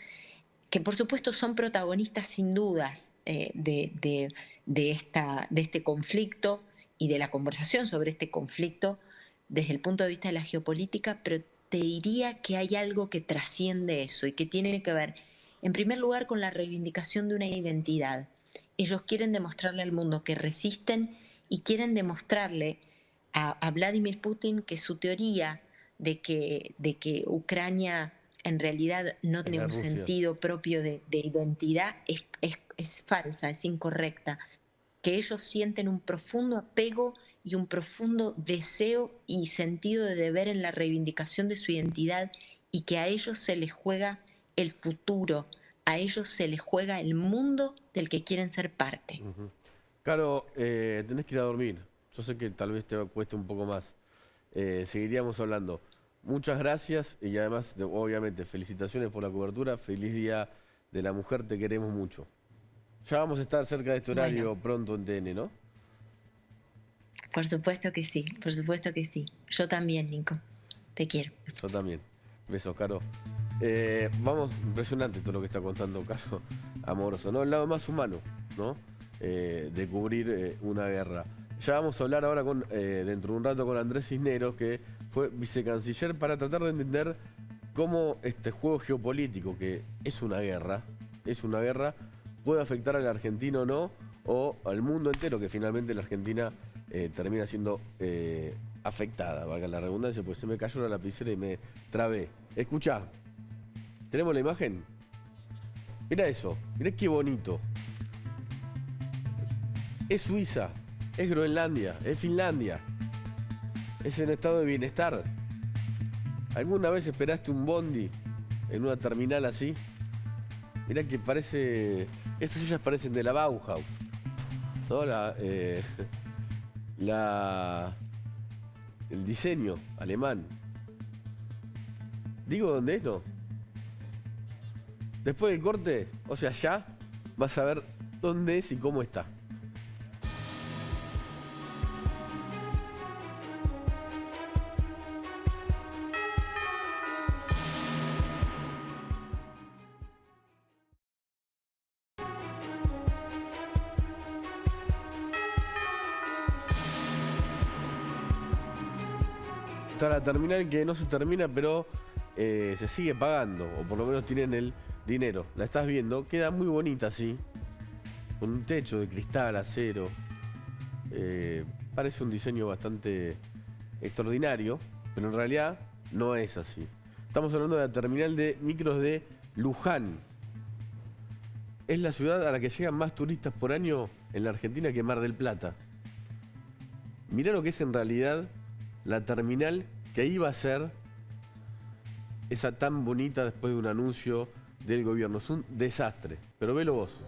que por supuesto son protagonistas sin dudas de este conflicto y de la conversación sobre este conflicto desde el punto de vista de la geopolítica, pero te diría que hay algo que trasciende eso y que tiene que ver, en primer lugar, con la reivindicación de una identidad. Ellos quieren demostrarle al mundo que resisten y quieren demostrarle a Vladimir Putin que su teoría de que Ucrania en realidad no Es tiene la un Rusia. sentido propio de identidad es falsa, es incorrecta. Que ellos sienten un profundo apego y un profundo deseo y sentido de deber en la reivindicación de su identidad y que a ellos se les juega el futuro, a ellos se les juega el mundo del que quieren ser parte. Ujú. Caro, tenés que ir a dormir. Yo sé que tal vez te cueste un poco más. Seguiríamos hablando. Muchas gracias y además, obviamente, felicitaciones por la cobertura. Feliz Día de la Mujer, te queremos mucho. Ya vamos a estar cerca de este Bueno, horario pronto en TN, ¿no? por supuesto que sí, por supuesto que sí. Yo también, Nico. Te quiero. Yo también. Besos, Caro. Vamos, impresionante todo lo que está contando Caro. Amoroso, ¿no? El lado más humano, ¿no? De cubrir una guerra. Ya vamos a hablar ahora dentro de un rato con Andrés Cisneros, que fue vicecanciller, para tratar de entender cómo este juego geopolítico, que es una guerra, puede afectar al argentino o no, o al mundo entero, que finalmente la Argentina termina siendo afectada, valga la redundancia, pues se me cayó la lapicera y me trabé. Escuchá, ¿tenemos la imagen? Mira eso, mirá qué bonito. Es Suiza, es Groenlandia, es Finlandia, es en estado de bienestar. ¿Alguna vez esperaste un bondi en una terminal así? Mirá que parece... Estas sillas parecen de la Bauhaus, ¿no? el diseño alemán. ¿Digo dónde es? No. Después del corte, o sea, ya vas a ver dónde es y cómo está. Está la terminal que no se termina, pero se sigue pagando, o por lo menos tienen el dinero. La estás viendo, queda muy bonita así, con un techo de cristal, acero. Parece un diseño bastante extraordinario, pero en realidad no es así. Estamos hablando de la terminal de micros de Luján. Es la ciudad a la que llegan más turistas por año en la Argentina que Mar del Plata. Mirá lo que es en realidad la terminal que iba a ser esa tan bonita después de un anuncio del gobierno. Es un desastre, pero velo vos.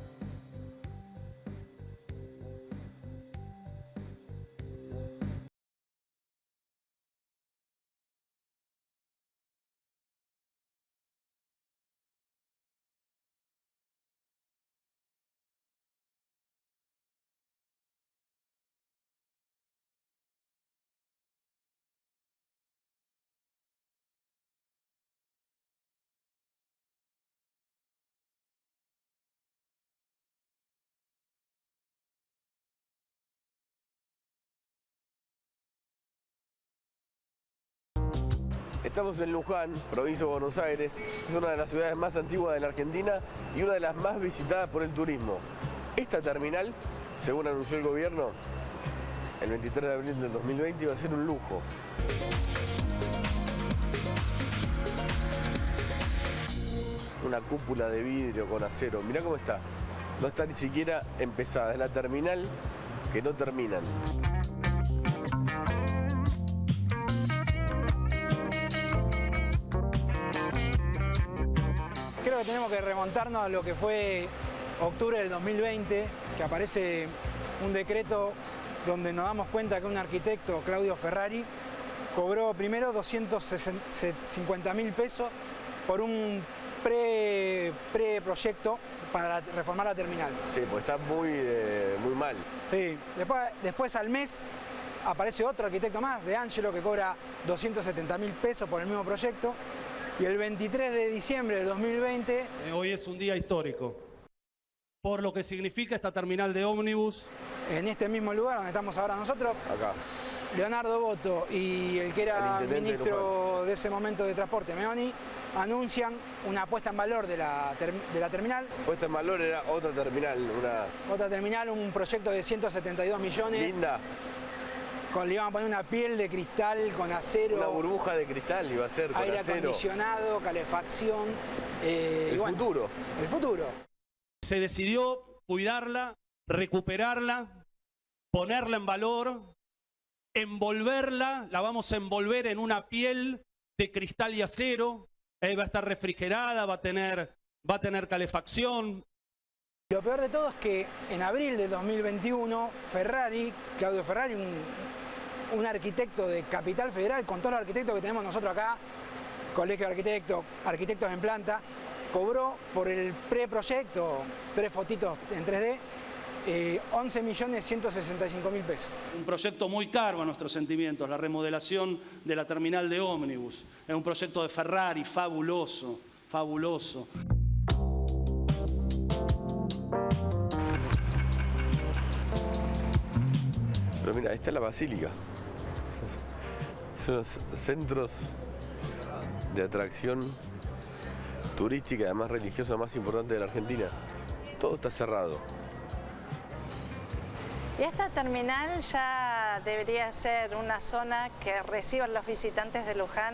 Estamos en Luján, provincia de Buenos Aires. Es una de las ciudades más antiguas de la Argentina y una de las más visitadas por el turismo. Esta terminal, según anunció el gobierno, el 23 de abril del 2020 iba a ser un lujo. Una cúpula de vidrio con acero. Mirá cómo está. No está ni siquiera empezada. Es la terminal que no terminan. Creo que tenemos que remontarnos a lo que fue octubre del 2020, que aparece un decreto donde nos damos cuenta que un arquitecto, Claudio Ferrari, cobró primero 250.000 pesos por un preproyecto para reformar la terminal. Sí, pues está muy mal. Sí, después al mes aparece otro arquitecto más, De Angelo, que cobra 270.000 pesos por el mismo proyecto. Y el 23 de diciembre de 2020... Hoy es un día histórico, por lo que significa esta terminal de ómnibus. En este mismo lugar donde estamos ahora nosotros, Acá. Leonardo Boto y el que era ministro de ese momento de Transporte, Meoni, anuncian una puesta en valor de la terminal. Puesta en valor era otra terminal, Otra terminal, un proyecto de 172 millones. linda. Le iban a poner una piel de cristal con acero. Una burbuja de cristal iba a ser con aire acero. acondicionado, calefacción. El futuro. El futuro. Se decidió cuidarla, recuperarla, ponerla en valor, envolverla, la vamos a envolver en una piel de cristal y acero. Va a estar refrigerada, va a tener calefacción. Lo peor de todo es que en abril de 2021, Claudio Ferrari, un arquitecto de Capital Federal, con todos los arquitectos que tenemos nosotros acá, Colegio de Arquitectos, Arquitectos en Planta, cobró por el preproyecto, 3 fotitos en 3D, 11.165.000 pesos. Un proyecto muy caro a nuestros sentimientos, la remodelación de la terminal de ómnibus. Es un proyecto de Ferrari, fabuloso, fabuloso. Pero mira, esta es la basílica. Son los centros de atracción turística, además religiosa, más importante de la Argentina. Todo está cerrado. Y esta terminal ya debería ser una zona que reciba a los visitantes de Luján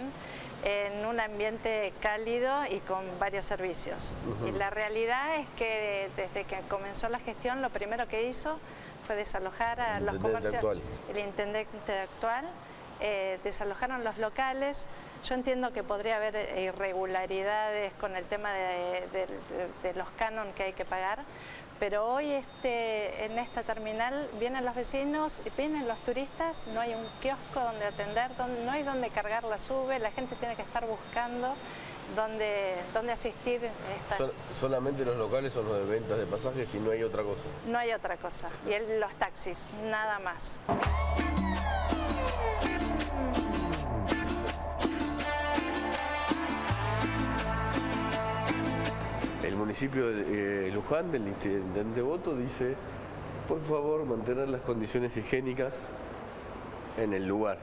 en un ambiente cálido y con varios servicios. Y la realidad es que desde que comenzó la gestión, lo primero que hizo fue desalojar a los comercios, el intendente actual, desalojaron los locales. Yo entiendo que podría haber irregularidades con el tema de los canon que hay que pagar, pero hoy en esta terminal vienen los vecinos, vienen los turistas, no hay un kiosco donde atender, no hay donde cargar la sube, la gente tiene que estar buscando dónde asistir. Solamente los locales son los de ventas de pasajes y no hay otra cosa. No hay otra cosa. Y los taxis, nada más. El municipio de Luján, del intendente Boto, dice, por favor, mantener las condiciones higiénicas en el lugar.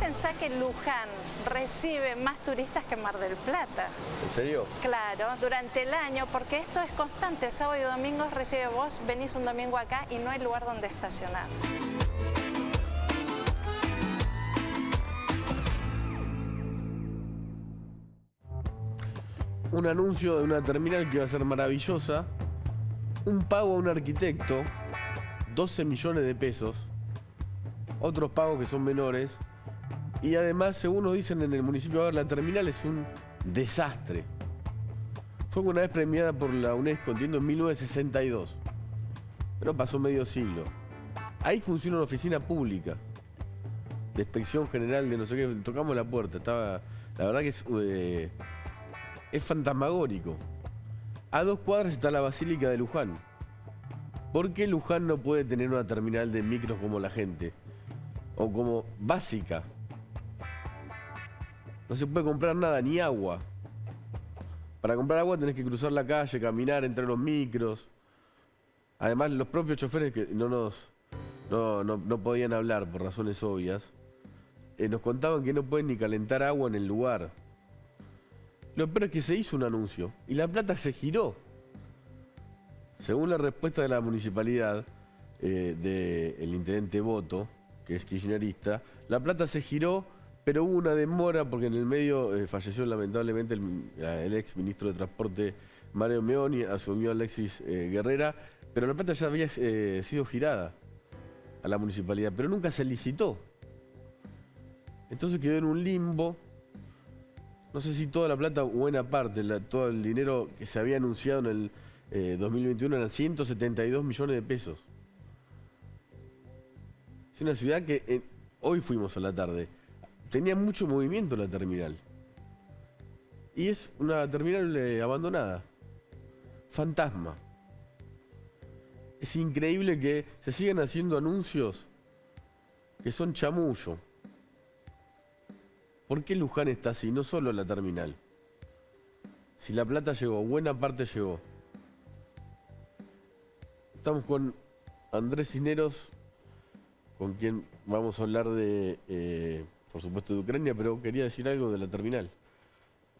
Pensá que Luján recibe más turistas que Mar del Plata. ¿En serio? Claro, durante el año, porque esto es constante, sábado y domingo recibe vos, venís un domingo acá y no hay lugar donde estacionar. Un anuncio de una terminal que va a ser maravillosa, un pago a un arquitecto, 12 millones de pesos, otros pagos que son menores. Y además, según nos dicen en el municipio, a ver, la terminal es un desastre. Fue una vez premiada por la UNESCO, entiendo, en 1962. Pero pasó medio siglo. Ahí funciona una oficina pública de inspección general de no sé qué. Tocamos la puerta. La verdad que es fantasmagórico. A 2 cuadras está la Basílica de Luján. ¿Por qué Luján no puede tener una terminal de micros como la gente? O como básica. No se puede comprar nada, ni agua. Para comprar agua tenés que cruzar la calle, caminar entre los micros. Además, los propios choferes que no podían hablar por razones obvias, nos contaban que no pueden ni calentar agua en el lugar. Lo peor es que se hizo un anuncio y la plata se giró. Según la respuesta de la municipalidad, del intendente Boto, que es kirchnerista, la plata se giró, pero hubo una demora porque en el medio falleció lamentablemente el ex ministro de Transporte Mario Meoni, asumió Alexis Guerrera, pero la plata ya había sido girada a la municipalidad, pero nunca se licitó. Entonces quedó en un limbo. No sé si toda la plata o buena parte, todo el dinero que se había anunciado en el 2021 eran 172 millones de pesos. Es una ciudad que hoy fuimos a la tarde. Tenía mucho movimiento la terminal. Y es una terminal abandonada. Fantasma. Es increíble que se sigan haciendo anuncios que son chamullo. ¿Por qué Luján está así? No solo la terminal. Si la plata llegó, buena parte llegó. Estamos con Andrés Cisneros, con quien vamos a hablar de... por supuesto de Ucrania, pero quería decir algo de la terminal.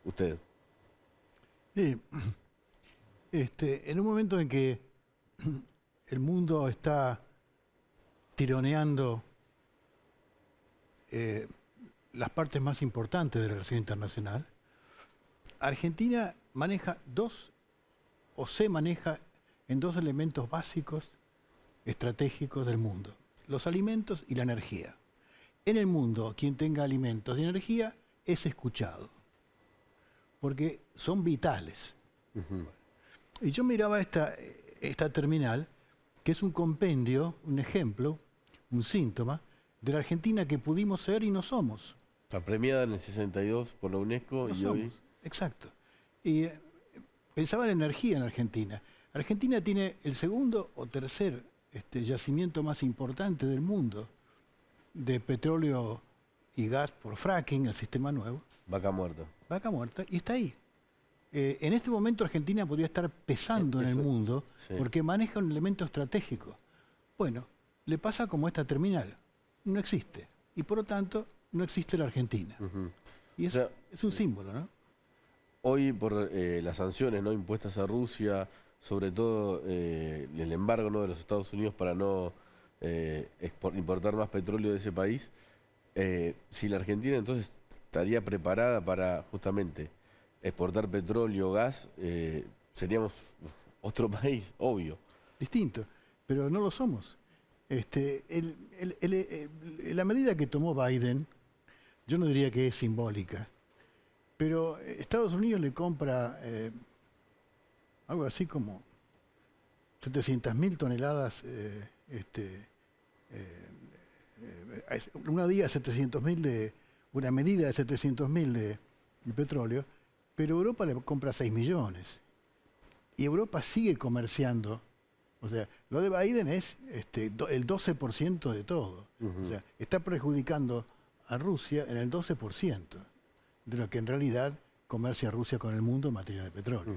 Usted. Sí. En un momento en que el mundo está tironeando las partes más importantes de la relación internacional, Argentina se maneja en 2 elementos básicos estratégicos del mundo: los alimentos y la energía. En el mundo, quien tenga alimentos y energía es escuchado, porque son vitales. Y yo miraba esta terminal, que es un compendio, un ejemplo, un síntoma de la Argentina que pudimos ser y no somos. Está premiada en el 62 por la UNESCO y hoy... Exacto. Y pensaba en la energía en Argentina. Argentina tiene el segundo o tercer yacimiento más importante del mundo de petróleo y gas por fracking, el sistema nuevo. Vaca muerta. Vaca muerta, y está ahí. En este momento Argentina podría estar pesando en el mundo, sí, porque maneja un elemento estratégico. Bueno, le pasa como esta terminal. No existe. Y por lo tanto, no existe la Argentina. Y es un símbolo, ¿no? Hoy, por las sanciones, ¿no?, impuestas a Rusia, sobre todo el embargo, ¿no?, de los Estados Unidos para no importar más petróleo de ese país, si la Argentina entonces estaría preparada para justamente exportar petróleo, gas, seríamos otro país, obvio. Distinto, pero no lo somos. La medida que tomó Biden, yo no diría que es simbólica, pero Estados Unidos le compra algo así como 700.000 toneladas, una medida de 700.000 de petróleo, pero Europa le compra 6 millones. Y Europa sigue comerciando. O sea, lo de Biden es el 12% de todo. O sea, está perjudicando a Rusia en el 12% de lo que en realidad comercia Rusia con el mundo en materia de petróleo.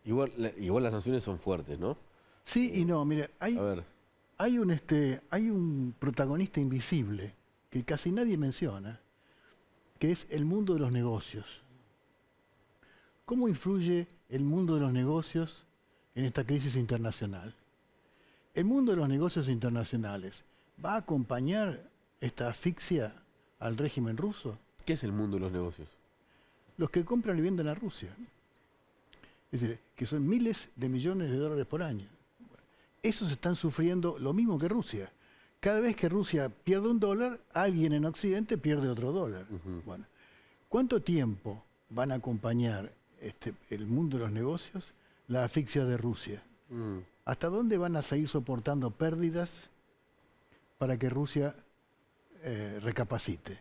Igual las sanciones son fuertes, ¿no? Sí y no. Mire, hay un protagonista invisible que casi nadie menciona, que es el mundo de los negocios. ¿Cómo influye el mundo de los negocios en esta crisis internacional? ¿El mundo de los negocios internacionales va a acompañar esta asfixia al régimen ruso? ¿Qué es el mundo de los negocios? Los que compran y venden a Rusia. Es decir, que son miles de millones de dólares por año. Esos están sufriendo lo mismo que Rusia. Cada vez que Rusia pierde un dólar, alguien en Occidente pierde otro dólar. Bueno, ¿cuánto tiempo van a acompañar el mundo de los negocios la asfixia de Rusia? ¿Hasta dónde van a seguir soportando pérdidas para que Rusia recapacite?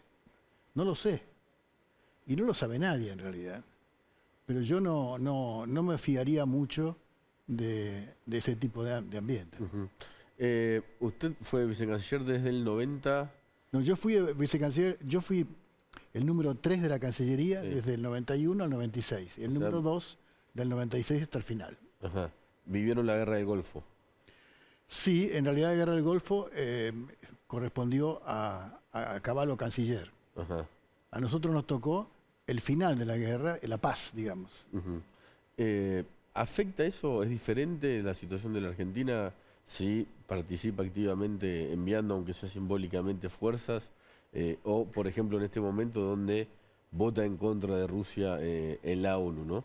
No lo sé. Y no lo sabe nadie en realidad. Pero yo no me fiaría mucho de ese tipo de ambiente. ¿Usted fue vicecanciller desde el 90? No, yo fui vicecanciller, yo fui el número 3 de la Cancillería desde el 91 al 96. El número 2 del 96 hasta el final. Ajá. ¿Vivieron la Guerra del Golfo? Sí, en realidad la Guerra del Golfo correspondió a Cavallo canciller. Ajá. A nosotros nos tocó el final de la guerra, la paz, digamos. ¿Afecta eso? ¿Es diferente la situación de la Argentina si participa activamente enviando, aunque sea simbólicamente, fuerzas? O, por ejemplo, en este momento donde vota en contra de Rusia en la ONU, ¿no?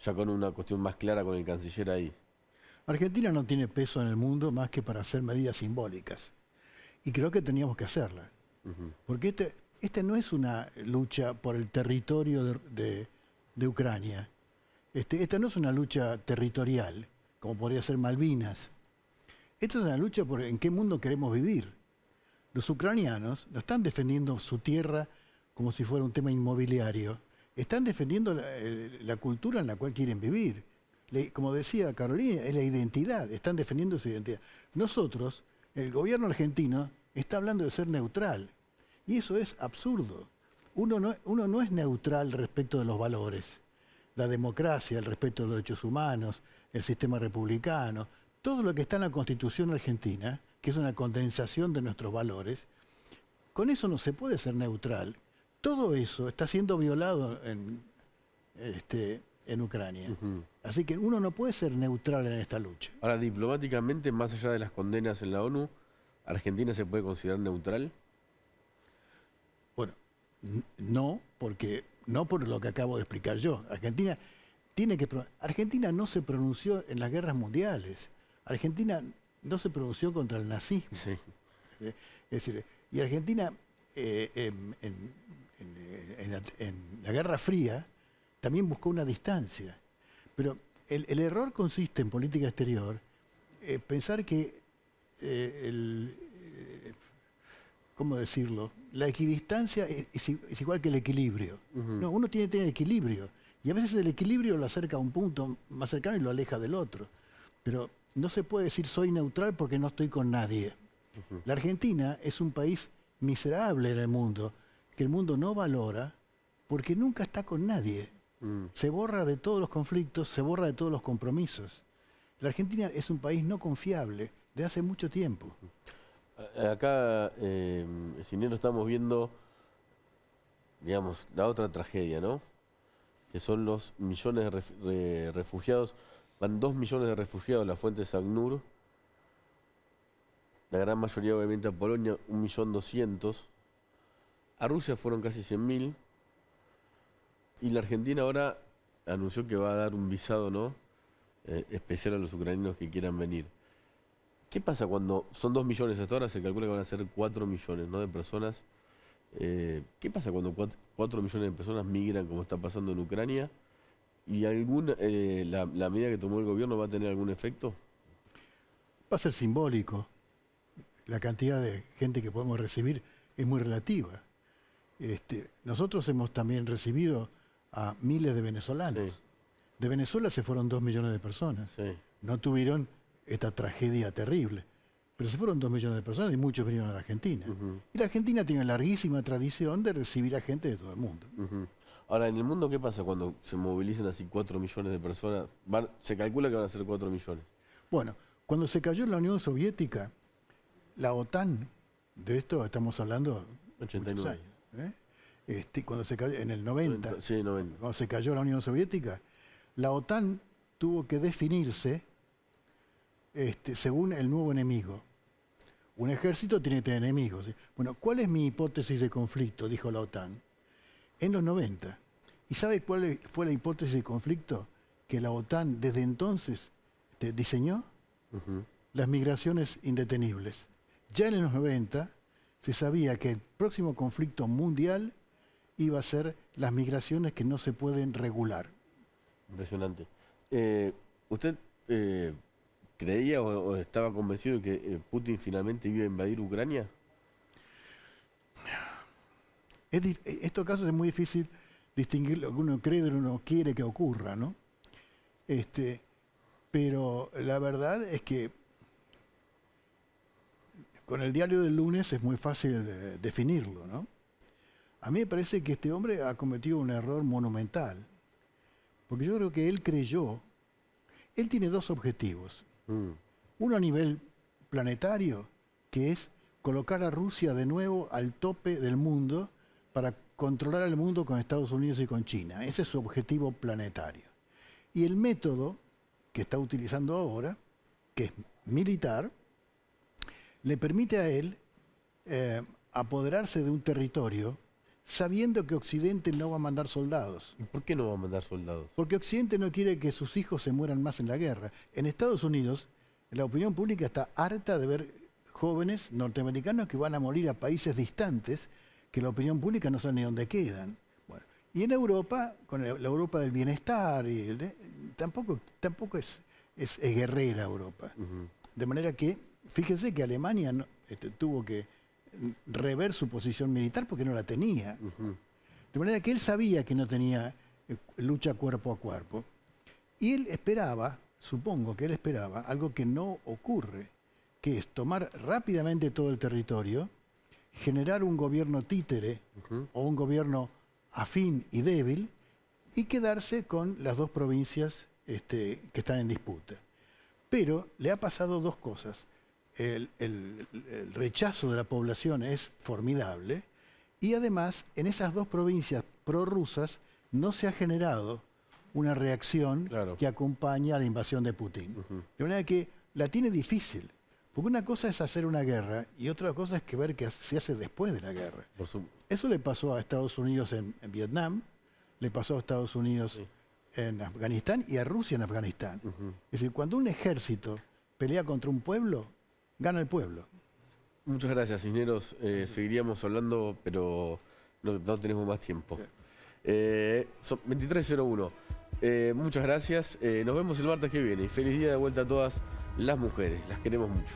Ya con una cuestión más clara con el canciller ahí. Argentina no tiene peso en el mundo más que para hacer medidas simbólicas. Y creo que teníamos que hacerla. Porque esta no es una lucha por el territorio de Ucrania. Esta no es una lucha territorial, como podría ser Malvinas. Esta es una lucha por en qué mundo queremos vivir. Los ucranianos no están defendiendo su tierra como si fuera un tema inmobiliario. Están defendiendo la cultura en la cual quieren vivir. Como decía Carolina, es la identidad. Están defendiendo su identidad. Nosotros, el gobierno argentino, está hablando de ser neutral. Y eso es absurdo. Uno no es neutral respecto de los valores. La democracia, el respeto a los derechos humanos, el sistema republicano, todo lo que está en la Constitución argentina, que es una condensación de nuestros valores, con eso no se puede ser neutral. Todo eso está siendo violado en Ucrania. Así que uno no puede ser neutral en esta lucha. Ahora, diplomáticamente, más allá de las condenas en la ONU, ¿Argentina se puede considerar neutral? Bueno, no por lo que acabo de explicar yo. Argentina no se pronunció en las guerras mundiales. Argentina no se pronunció contra el nazismo. Sí. Es decir, y Argentina en la Guerra Fría también buscó una distancia. Pero el error consiste en política exterior pensar que ¿cómo decirlo? La equidistancia es igual que el equilibrio. No, uno tiene que tener equilibrio. Y a veces el equilibrio lo acerca a un punto más cercano y lo aleja del otro. Pero no se puede decir soy neutral porque no estoy con nadie. La Argentina es un país miserable en el mundo, que el mundo no valora porque nunca está con nadie. Se borra de todos los conflictos, se borra de todos los compromisos. La Argentina es un país no confiable de hace mucho tiempo. Acá, Cisneros, estamos viendo, digamos, la otra tragedia, ¿no? Que son los millones de refugiados. Van 2 millones de refugiados a la fuente de SACNUR. La gran mayoría, obviamente, a Polonia, 1.200.000. A Rusia fueron casi 100.000. Y la Argentina ahora anunció que va a dar un visado, ¿no? Especial a los ucranianos que quieran venir. ¿Qué pasa cuando son 2 millones hasta ahora? Se calcula que van a ser 4 millones, ¿no? De personas. ¿Qué pasa cuando 4 millones de personas migran, como está pasando en Ucrania? ¿Y la medida que tomó el gobierno va a tener algún efecto? Va a ser simbólico. La cantidad de gente que podemos recibir es muy relativa. Nosotros hemos también recibido a miles de venezolanos. Sí. De Venezuela se fueron 2 millones de personas. Sí. No tuvieron esta tragedia terrible. Pero se fueron 2 millones de personas y muchos vinieron a la Argentina. Y la Argentina tiene una larguísima tradición de recibir a gente de todo el mundo. Ahora, en el mundo, ¿qué pasa cuando se movilizan así 4 millones de personas? Se calcula que van a ser 4 millones. Bueno, cuando se cayó la Unión Soviética, la OTAN, de esto estamos hablando de 89. muchos años, cuando se cayó, en el 90, Sí, 90. cuando se cayó la Unión Soviética, la OTAN tuvo que definirse según el nuevo enemigo. Un ejército tiene que tener enemigos. ¿Sí? Bueno, ¿cuál es mi hipótesis de conflicto? Dijo la OTAN. En los 90. ¿Y sabe cuál fue la hipótesis de conflicto que la OTAN desde entonces diseñó? Las migraciones indetenibles. Ya en los 90 se sabía que el próximo conflicto mundial iba a ser las migraciones que no se pueden regular. Impresionante. ¿Usted creía o estaba convencido de que Putin finalmente iba a invadir Ucrania? Estos casos es muy difícil distinguir lo que uno cree de lo que uno quiere que ocurra, ¿no? Pero la verdad es que con el diario del lunes es muy fácil definirlo, ¿no? A mí me parece que este hombre ha cometido un error monumental, porque yo creo que él tiene 2 objetivos. Uno a nivel planetario, que es colocar a Rusia de nuevo al tope del mundo para controlar el mundo con Estados Unidos y con China. Ese es su objetivo planetario. Y el método que está utilizando ahora, que es militar, le permite a él apoderarse de un territorio sabiendo que Occidente no va a mandar soldados. ¿Y por qué no va a mandar soldados? Porque Occidente no quiere que sus hijos se mueran más en la guerra. En Estados Unidos, la opinión pública está harta de ver jóvenes norteamericanos que van a morir a países distantes que la opinión pública no sabe ni dónde quedan. Bueno, y en Europa, con la Europa del bienestar, tampoco es guerrera Europa. De manera que, fíjese que Alemania tuvo que rever su posición militar porque no la tenía. De manera que él sabía que no tenía lucha cuerpo a cuerpo. Y él esperaba, supongo que él esperaba, algo que no ocurre, que es tomar rápidamente todo el territorio, generar un gobierno títere o un gobierno afín y débil y quedarse con las 2 provincias que están en disputa. Pero le ha pasado 2 cosas. El rechazo de la población es formidable y además en esas 2 provincias prorrusas no se ha generado una reacción que acompañe a la invasión de Putin. De manera que la tiene difícil, porque una cosa es hacer una guerra y otra cosa es que ver qué se hace después de la guerra. Eso le pasó a Estados Unidos en Vietnam, le pasó a Estados Unidos en Afganistán y a Rusia en Afganistán. Es decir, cuando un ejército pelea contra un pueblo, gana el pueblo. Muchas gracias, Cisneros. Seguiríamos hablando, pero no tenemos más tiempo. Son 23:01. Muchas gracias. Nos vemos el martes que viene. Y feliz día de vuelta a todas las mujeres. Las queremos mucho.